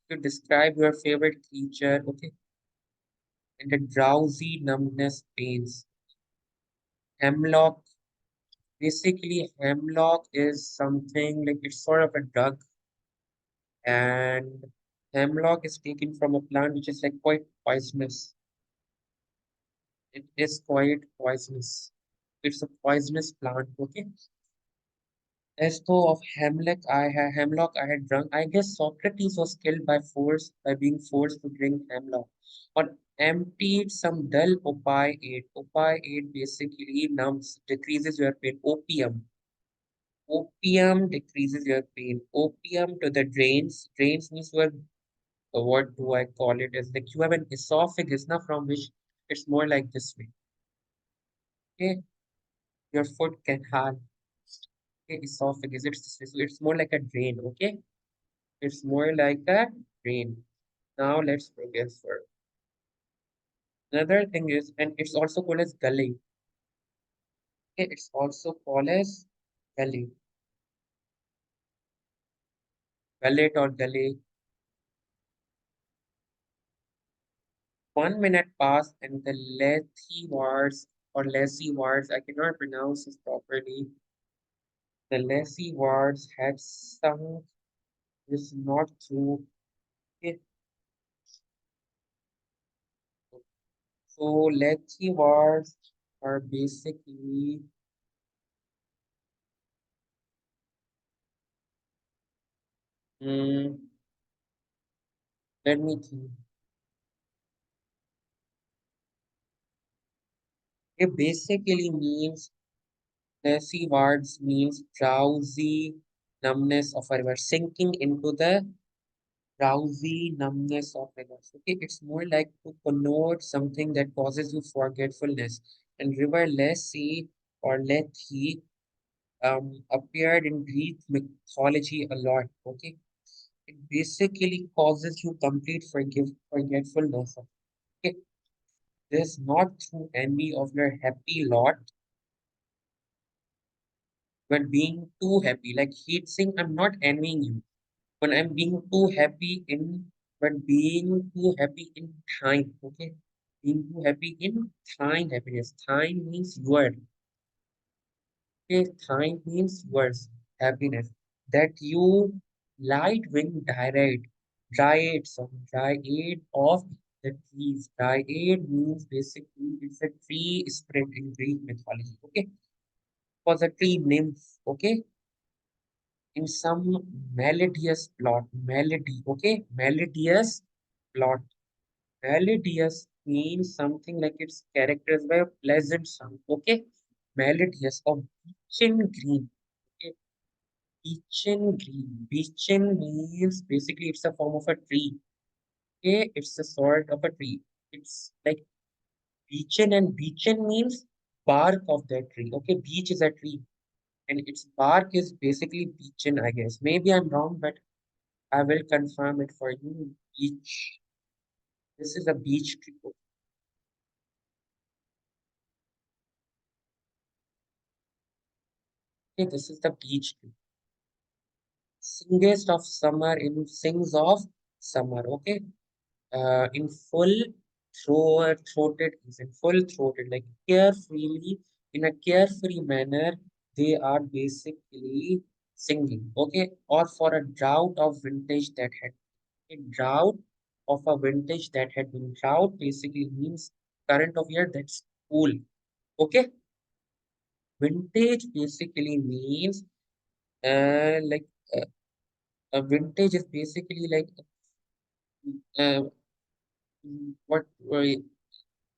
you describe your favorite creature, okay, and the drowsy numbness pains. Hemlock, basically, hemlock is something like it's sort of a drug, and hemlock is taken from a plant which is like quite poisonous. It is quite poisonous. It's a poisonous plant, okay? As though of hemlock I had drunk. I guess Socrates was killed by force by being forced to drink hemlock. Or emptied some dull opiate. Opiate basically numbs, decreases your pain. Opium. Opium decreases your pain. Opium to the drains. Drains means where what do I call it? As like you have an esophagus, now from which it's more like this way. Okay, your foot can have esophagus. It's this way. So it's more like a drain. Okay. It's more like a rain. Now let's progress further. Another thing is, and it's also called as gully. Okay, it's also called as gully. Gullet or gully. 1 minute passed and the Lethe words or Lessie words, I cannot pronounce this properly. The Lessie words had sunk is not true. Okay, so Lethe words are basically, mm, let me think. It basically means Glassy wards means drowsy numbness of a river, sinking into the drowsy numbness of rivers. Okay, it's more like to connote something that causes you forgetfulness. And river Lassie or Lethe appeared in Greek mythology a lot. Okay, it basically causes you complete forgetfulness. Okay, this not through envy of your happy lot but being too happy. Like he'd saying, I'm not envying you, but I'm being too happy in, but being too happy in time. Okay, being too happy in time happiness. Time means your. Okay, time means yours happiness. That you light wind dry aid of the trees. Dry aid means basically it's a tree spirit in Greek mythology. Okay, was a tree nymph. Okay, in some melodious plot. Melody, okay? Melodious plot. Melodious means something like it's characterized by a pleasant sound, okay? Melodious or beechen green, okay? Beechen green. Beechen means basically it's a form of a tree, okay? It's a sort of a tree. It's like beechen, and beechen means bark of that tree, okay? Beech is a tree and its bark is basically beechen, I guess. Maybe I'm wrong, but I will confirm it for you. Beech. This is a beech tree. Okay, this is the beech tree. Singest of summer in sings of summer. Okay, in full throated is in full throated, like carefreely in a carefree manner. They are basically singing. Okay, or for a drought of vintage that had a drought of a vintage that had been drought basically means current of year that's cool. Okay, vintage basically means like uh, a vintage is basically like uh, what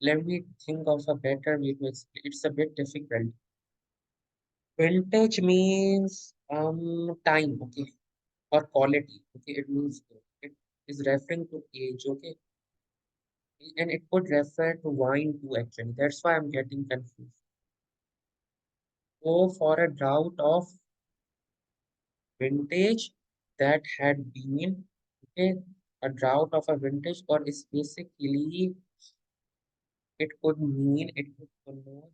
let me think of a better way to explain. It's a bit difficult. Vintage means time, okay, or quality. Okay, it means it is referring to age, okay, and it could refer to wine too. Actually, that's why I'm getting confused. So for a drought of vintage that had been, okay, a drought of a vintage, or is basically it could mean it could connote.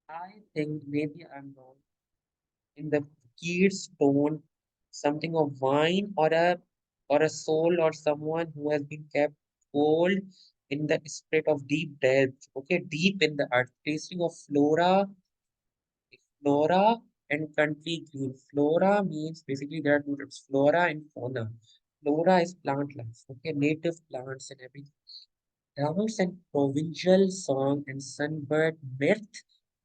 I think maybe I'm wrong. In the kid's tone, something of wine or a soul or someone who has been kept cold in the spirit of deep depth. Okay, deep in the earth. Tasting of flora and country green. Flora means basically there are two types, flora and fauna. Flora is plant life. Okay, native plants and everything. Dance and provincial song and sunbird mirth.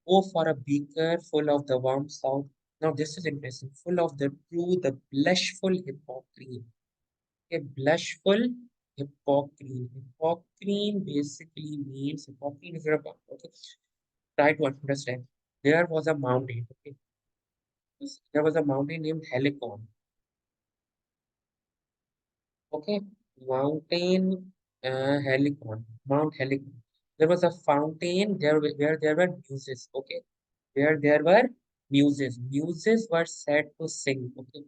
Oh, for a beaker full of the warm south. Now, this is interesting. Full of the true, the blushful hypocrisy. A blushful hypocrisy. Hypocrisy basically means hypocrisy is about. Okay, try to understand. There was a mountain. Okay, there was a mountain named Helicon. Okay, mountain Helicon, Mount Helicon. There was a fountain there where there were muses. Okay, where there were muses. Muses were said to sing. Okay,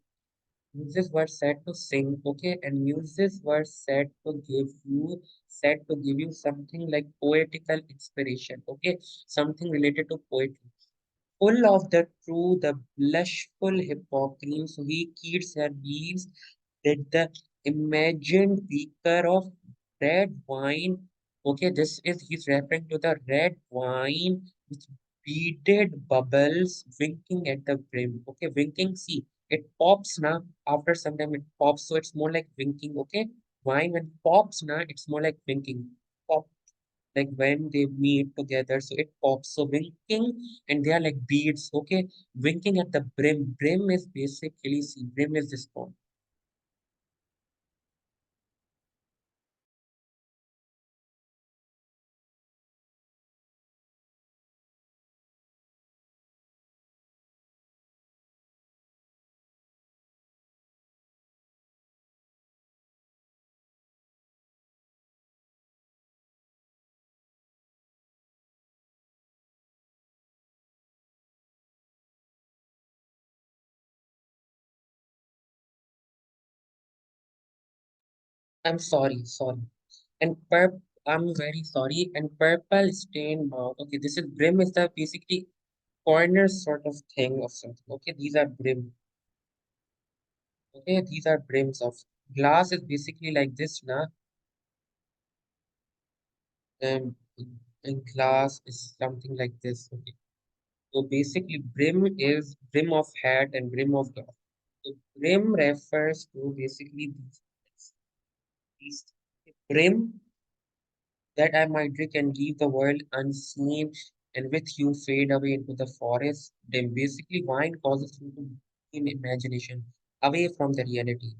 muses were said to sing. Okay, and muses were said to give you something like poetical inspiration. Okay, something related to poetry full of the true, the blushful hypocrisy. So he kids her means that the imagined beaker of red wine. Okay, this is he's referring to the red wine with beaded bubbles winking at the brim. Okay, winking. See, it pops now. After some time, it pops, so it's more like winking. Okay, wine when pops now, it's more like winking. Pop like when they meet together, so it pops. So winking, and they are like beads, okay? Winking at the brim. Brim is basically, see, brim is this point. I'm sorry, sorry. And I'm very sorry. And purple stained mouth. Okay, this is brim is the basically corner sort of thing of something. Okay, these are brim. Okay, these are brims of glass is basically like this, na? Um, and glass is something like this. Okay. So basically, brim is brim of hat and brim of glass. So brim refers to basically these brim that I might drink and leave the world unseen and with you fade away into the forest. Then basically, wine causes you to. in imagination, away from the reality.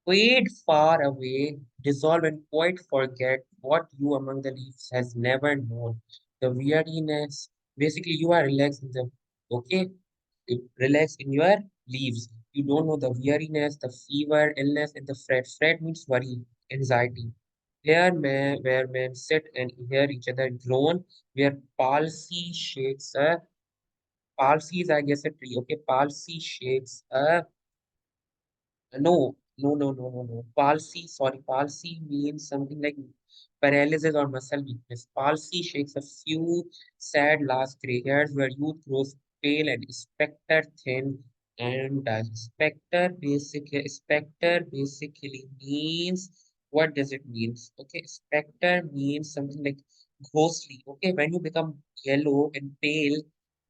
Fade far away, dissolve and quite forget what you among the leaves has never known. The weariness, basically you are relaxed in the, okay, you relax in your leaves. You don't know the weariness, the fever, illness, and the fret. Fret means worry, anxiety. Here, where men sit and hear each other groan, where palsy is, I guess, a tree. Okay, palsy shakes a no, no. Palsy, sorry, palsy means something like paralysis or muscle weakness. Palsy shakes a few sad last gray hairs where youth grows pale and spectre thin and dull. Spectre basically means, what does it mean? Okay, spectre means something like ghostly. Okay, when you become yellow and pale,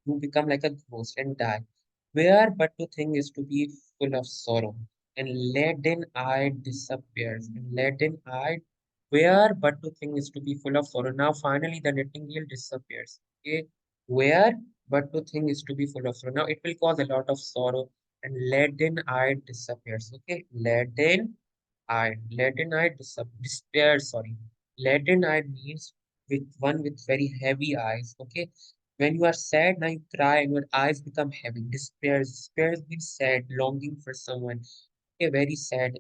you become like a ghost and die. Where but to think is to be full of sorrow and leaden-eyed disappears. And leaden-eyed, where but to think is to be full of sorrow. Now, finally, the nightingale disappears. Okay, where but to think is to be full of sorrow. Now, it will cause a lot of sorrow, and leaden-eyed disappears. Okay, leaden-eyed despair. Sorry, leaden-eyed means with one with very heavy eyes. Okay, when you are sad, now you cry and your eyes become heavy. Despair means sad, longing for someone. Okay, very sad.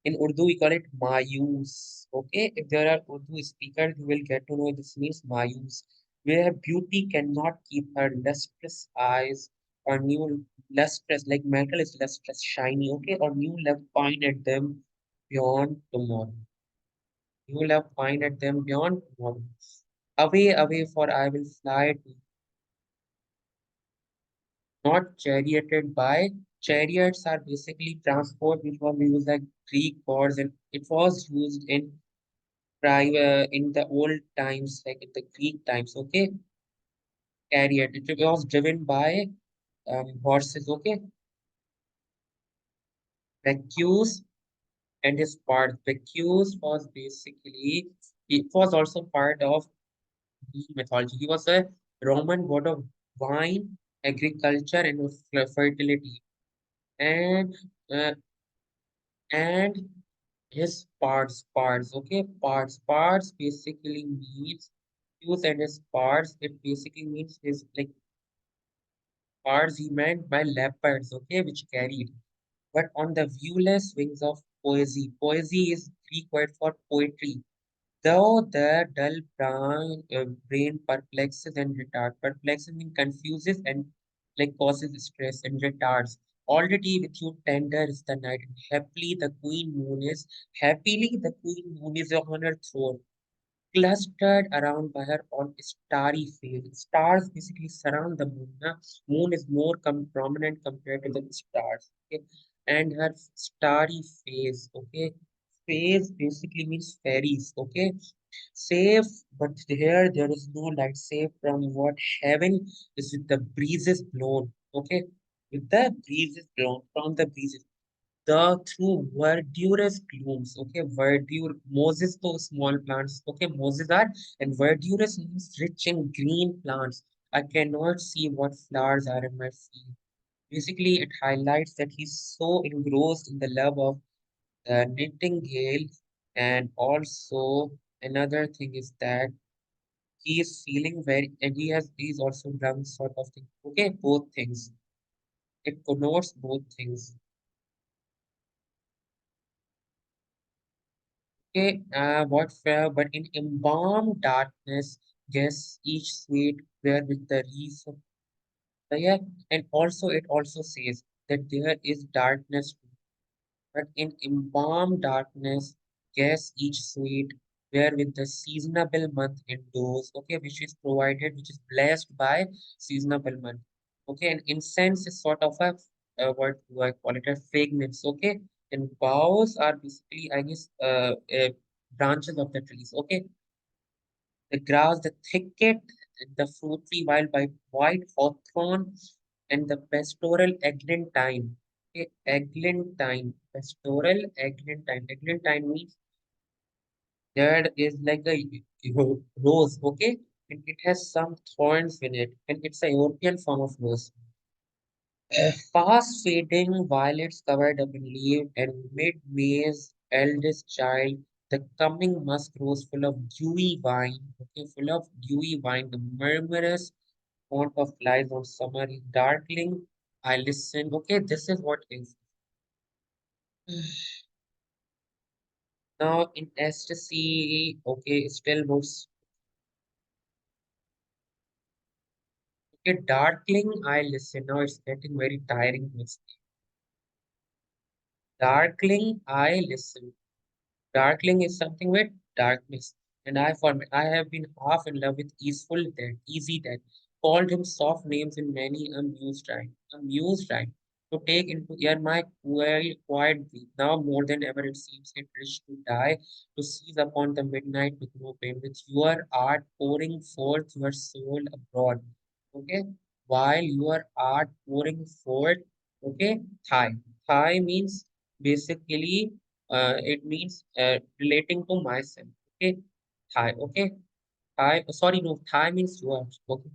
In Urdu, we call it mayus. Okay, if there are Urdu speakers, you will get to know this means mayus, where beauty cannot keep her lustrous eyes or new lustrous, like metal is lustrous, shiny. Okay, or new love pine at them beyond tomorrow. New love pine at them beyond tomorrow. Away, away, for I will fly to not charioted by. Chariots are basically transport which was used like Greek gods, and it was used in in the old times, like in the Greek times. Okay, chariot. It was driven by horses. Okay, Bacchus and his part. Bacchus was basically, it was also part of Greek mythology. He was a Roman god of wine, agriculture, and of fertility. And uh, and his parts basically means use, and his parts, it basically means his like parts he meant by leopards, okay, which carried. But on the viewless wings of poesy. Poesy is Greek word for poetry. Though the dull brain perplexes and retards. Perplexes means confuses and like causes stress and retards. Already with you tender is the night, and happily the queen moon is on her throne, clustered around by her on starry field. Stars basically surround the moon. Na? Moon is more prominent compared to the stars. Okay? And her starry face. Okay, face basically means fairies. Okay, safe, but here there is no light. Safe from what? Heaven is with the breezes blown. Okay, with the breezes blown from the breezes the through verdurous glooms. Okay, verdure, Moses, those small plants. Okay, Moses are, and verdurous means rich in green plants. I cannot see what flowers are in my field. Basically, it highlights that he's so engrossed in the love of the nightingale, and also another thing is that he is feeling very, and he's also done sort of thing. Okay, both things. It connotes both things. Okay, what fair, but in embalmed darkness, guess each sweet where with the wreath of fire. And also, it also says that there is darkness, but in embalmed darkness, guess each sweet where with the seasonable month indoors, okay, which is provided, which is blessed by seasonable month. Okay, and incense is sort of a what do I call it, a fragrance, okay, and boughs are basically, I guess, branches of the trees, okay, the grass, the thicket, the fruit tree, wild by white hawthorn, and the pastoral eglantine. Okay, eglantine, pastoral eglantine. Eglantine means there is like a rose, okay, and it has some thorns in it, and it's a European form of rose. Fast fading violets covered up in leaf, and mid May's eldest child, the coming musk rose full of dewy wine, okay, full of dewy wine, the murmurous font of flies on summer is darkling. I listen. Okay, this is what is. Now in ecstasy, okay, still moves. Okay, darkling, I listen. Now it's getting very tiring. Darkling, I listen. Darkling is something with darkness, and I have been half in love with easeful dead, easy dead, called him soft names in many amused rhyme, to take into ear my quiet breath. Now more than ever it seems it wish to die, to seize upon the midnight with no pain, with your art pouring forth your soul abroad. Okay, while your art pouring forth, okay, Thai. Thai means basically it means relating to myself. Okay, Thai. Okay, Thai. Sorry, no. Thai means you are. Okay,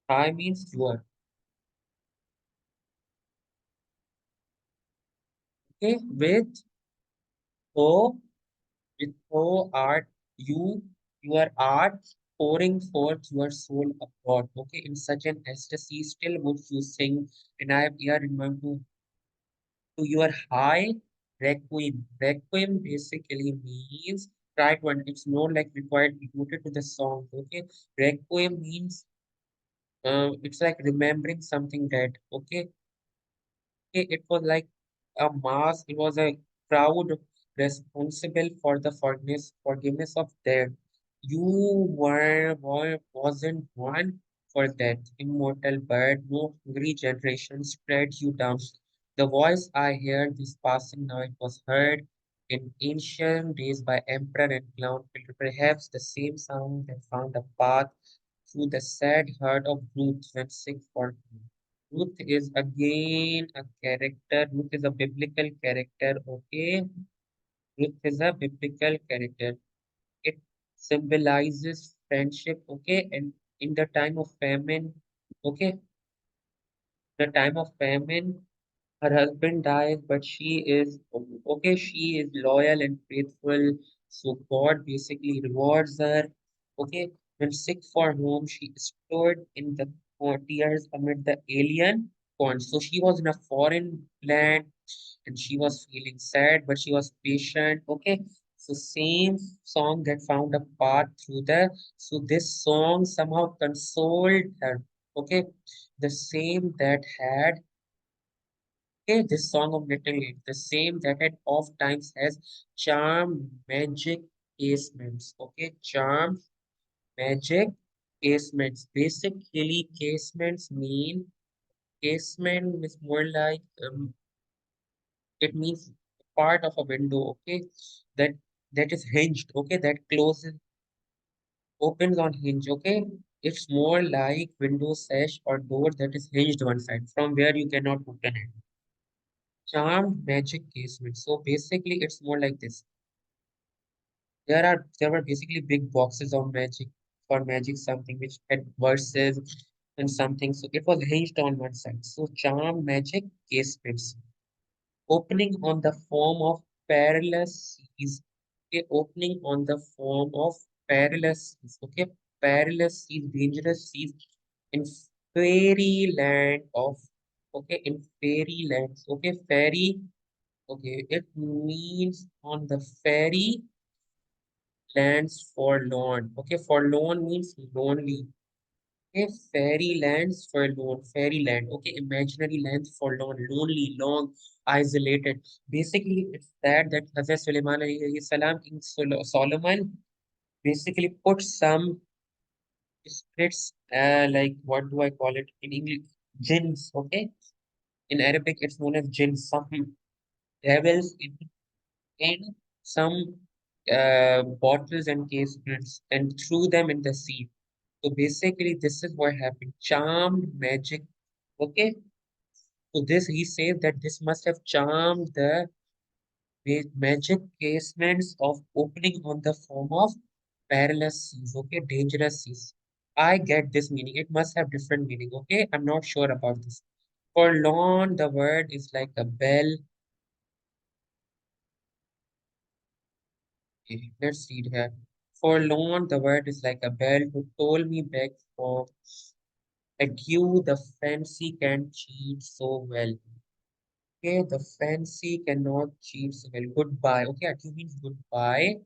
Thai means you are. Okay, o with o art your art pouring forth your soul abroad. Okay, in such an ecstasy, still would you sing, and I am here in my to your high requiem. Requiem basically means right one. It's more like required rooted to the song. Okay, requiem means it's like remembering something dead. Okay, okay. It was like a mass. It was a crowd responsible for the forgiveness of dead. You wasn't one for that immortal bird. No hungry generation spread you down. The voice I hear this passing now, it was heard in ancient days by emperor and clown, perhaps the same sound that found a path through the sad heart of Ruth when sick for him. Ruth is again a character. Ruth is a biblical character. Okay, Ruth is a biblical character. It symbolizes friendship. Okay, and in the time of famine, okay, the time of famine, her husband dies, but she is okay. She is loyal and faithful. So God basically rewards her. Okay, when sick for whom she stood in the tears amid the alien corn. So she was in a foreign land and she was feeling sad, but she was patient. Okay, so same song that found a path through the. So this song somehow consoled her. Okay, the same that had. Okay, this song of Little League, the same that at oft times has charm, magic, casements. Okay, charm, magic, casements. Basically, casements mean casement is more like it means part of a window. Okay, that that is hinged. Okay, that closes opens on hinge. Okay, it's more like window sash or door that is hinged one side from where you cannot open it. Charmed magic casement. So basically, it's more like this. There were basically big boxes of magic for magic something which had verses and something. So it was hinged on one side. So charm magic casements opening on the form of perilous seas. Okay, opening on the form of perilous seas. Okay, perilous seas, dangerous seas in fairyland of okay in fairylands. Okay, fairy. Okay, it means on the fairy lands forlorn. Okay, forlorn means lonely. Okay, fairy lands forlorn, fairyland. Okay, imaginary lands forlorn, lonely, long, isolated. Basically, it's that Hazrat Sulaiman alayhi salam, King Solomon, basically put some spirits, like what do I call it in English? Jinns. Okay, in Arabic, it's known as jinns. Some devils in some bottles and casements and threw them in the sea. So basically, this is what happened. Charmed magic. Okay. So this he says that this must have charmed the magic casements of opening on the form of perilous seas. Okay, dangerous seas. I get this meaning. It must have different meaning. Okay, I'm not sure about this. Forlorn, the word is like a bell. Okay, let's read here. Forlorn, the word is like a bell who told me back for adieu, the fancy can cheat so well. Okay, the fancy cannot cheat so well. Goodbye. Okay, adieu means goodbye.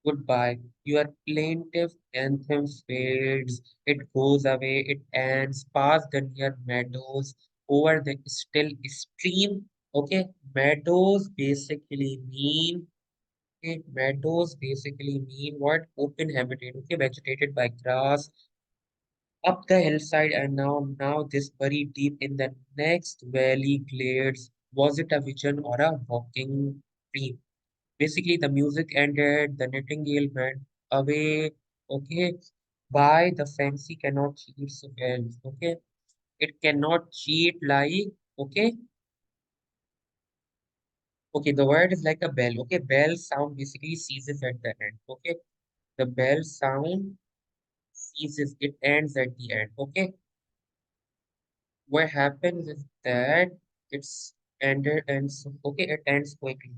Goodbye. Your plaintive anthem fades. It goes away. It ends past the near meadows over the still stream. Okay, meadows basically mean. Okay, meadows basically mean what? Open habitat. Okay, vegetated by grass up the hillside, and now this buried deep in the next valley glades. Was it a vision or a walking dream? Basically, the music ended, the nightingale went away. Okay, by the fancy cannot cheat so well. Okay, it cannot cheat like. Okay, okay, the word is like a bell. Okay, bell sound basically ceases at the end. Okay, the bell sound ceases, it ends at the end. Okay, what happens is that it's ended ends. Okay, it ends quickly.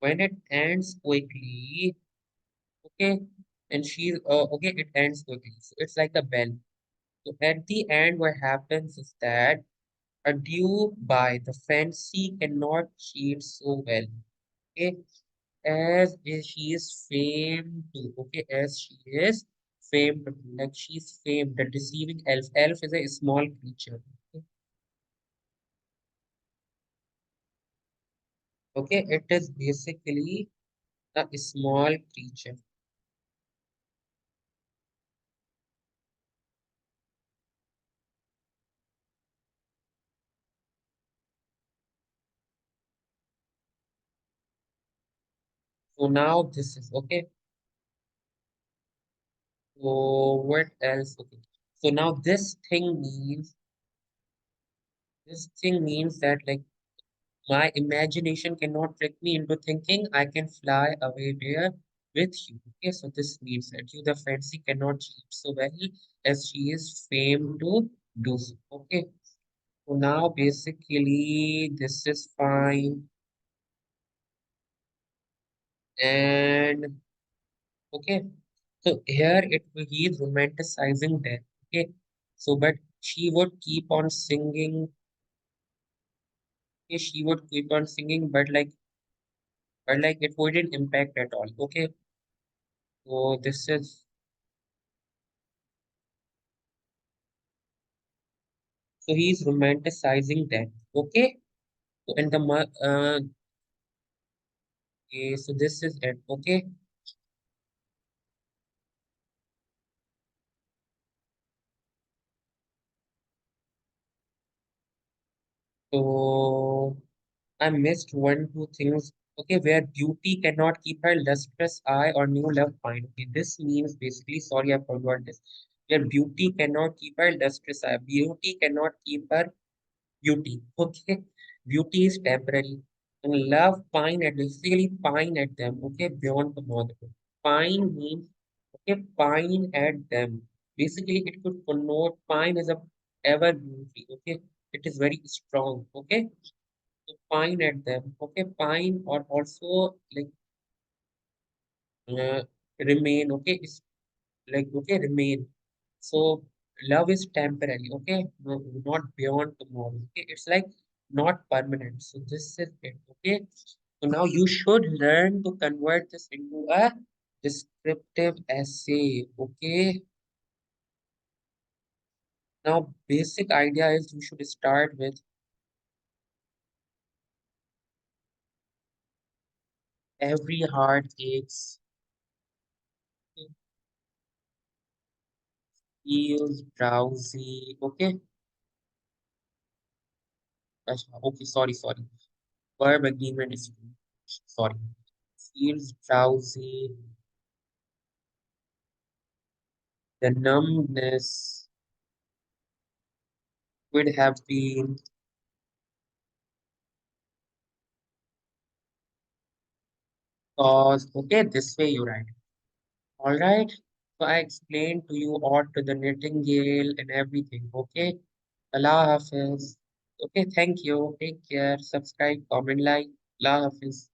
When it ends quickly, okay, and okay, it ends quickly. So it's like a bell. So at the end, what happens is that adieu by the fancy cannot cheat so well. Okay, she is famed to. Okay, as she is famed to, like she's famed. The deceiving elf. Elf is a small creature. Okay, okay, it is basically a small creature. So now this is okay. So what else? Okay. So now this thing means that like my imagination cannot trick me into thinking I can fly away there with you. Okay, so this means that you, the fancy, cannot cheat so well as she is famed to do so. Okay, so now basically this is fine. And okay, so here he is romanticizing death. Okay, so but she would keep on singing. Okay, she would keep on singing, but like it wouldn't impact at all. Okay, so this is. So he's romanticizing that. Okay. So, and okay, so this is it. Okay. So I missed one, two things. Okay, where beauty cannot keep her lustrous eye or new love find. Okay, this means basically, sorry, I forgot this. Where beauty cannot keep her lustrous eye. Beauty cannot keep her beauty. Okay. Beauty is temporary. And love pine at basically pine at them. Okay, beyond tomorrow. Pine means okay, pine at them. Basically, it could connote pine as a ever beauty. Okay, it is very strong. Okay, so pine at them. Okay, pine or also like uh, remain. Okay, is like okay, remain. So love is temporary. Okay, no, not beyond tomorrow. Okay, it's like not permanent. So this is it. Okay, so now you should learn to convert this into a descriptive essay. Okay. Now, basic idea is you should start with every heart aches, feels drowsy. Okay, okay, sorry. Verb agreement is sorry. Feels drowsy. The numbness would have been caused. Okay, this way you write. All right. So I explained to you all to the nightingale and everything. Okay. Allah Hafiz. Okay, thank you. Take care. Subscribe, comment, like. Allah Hafiz.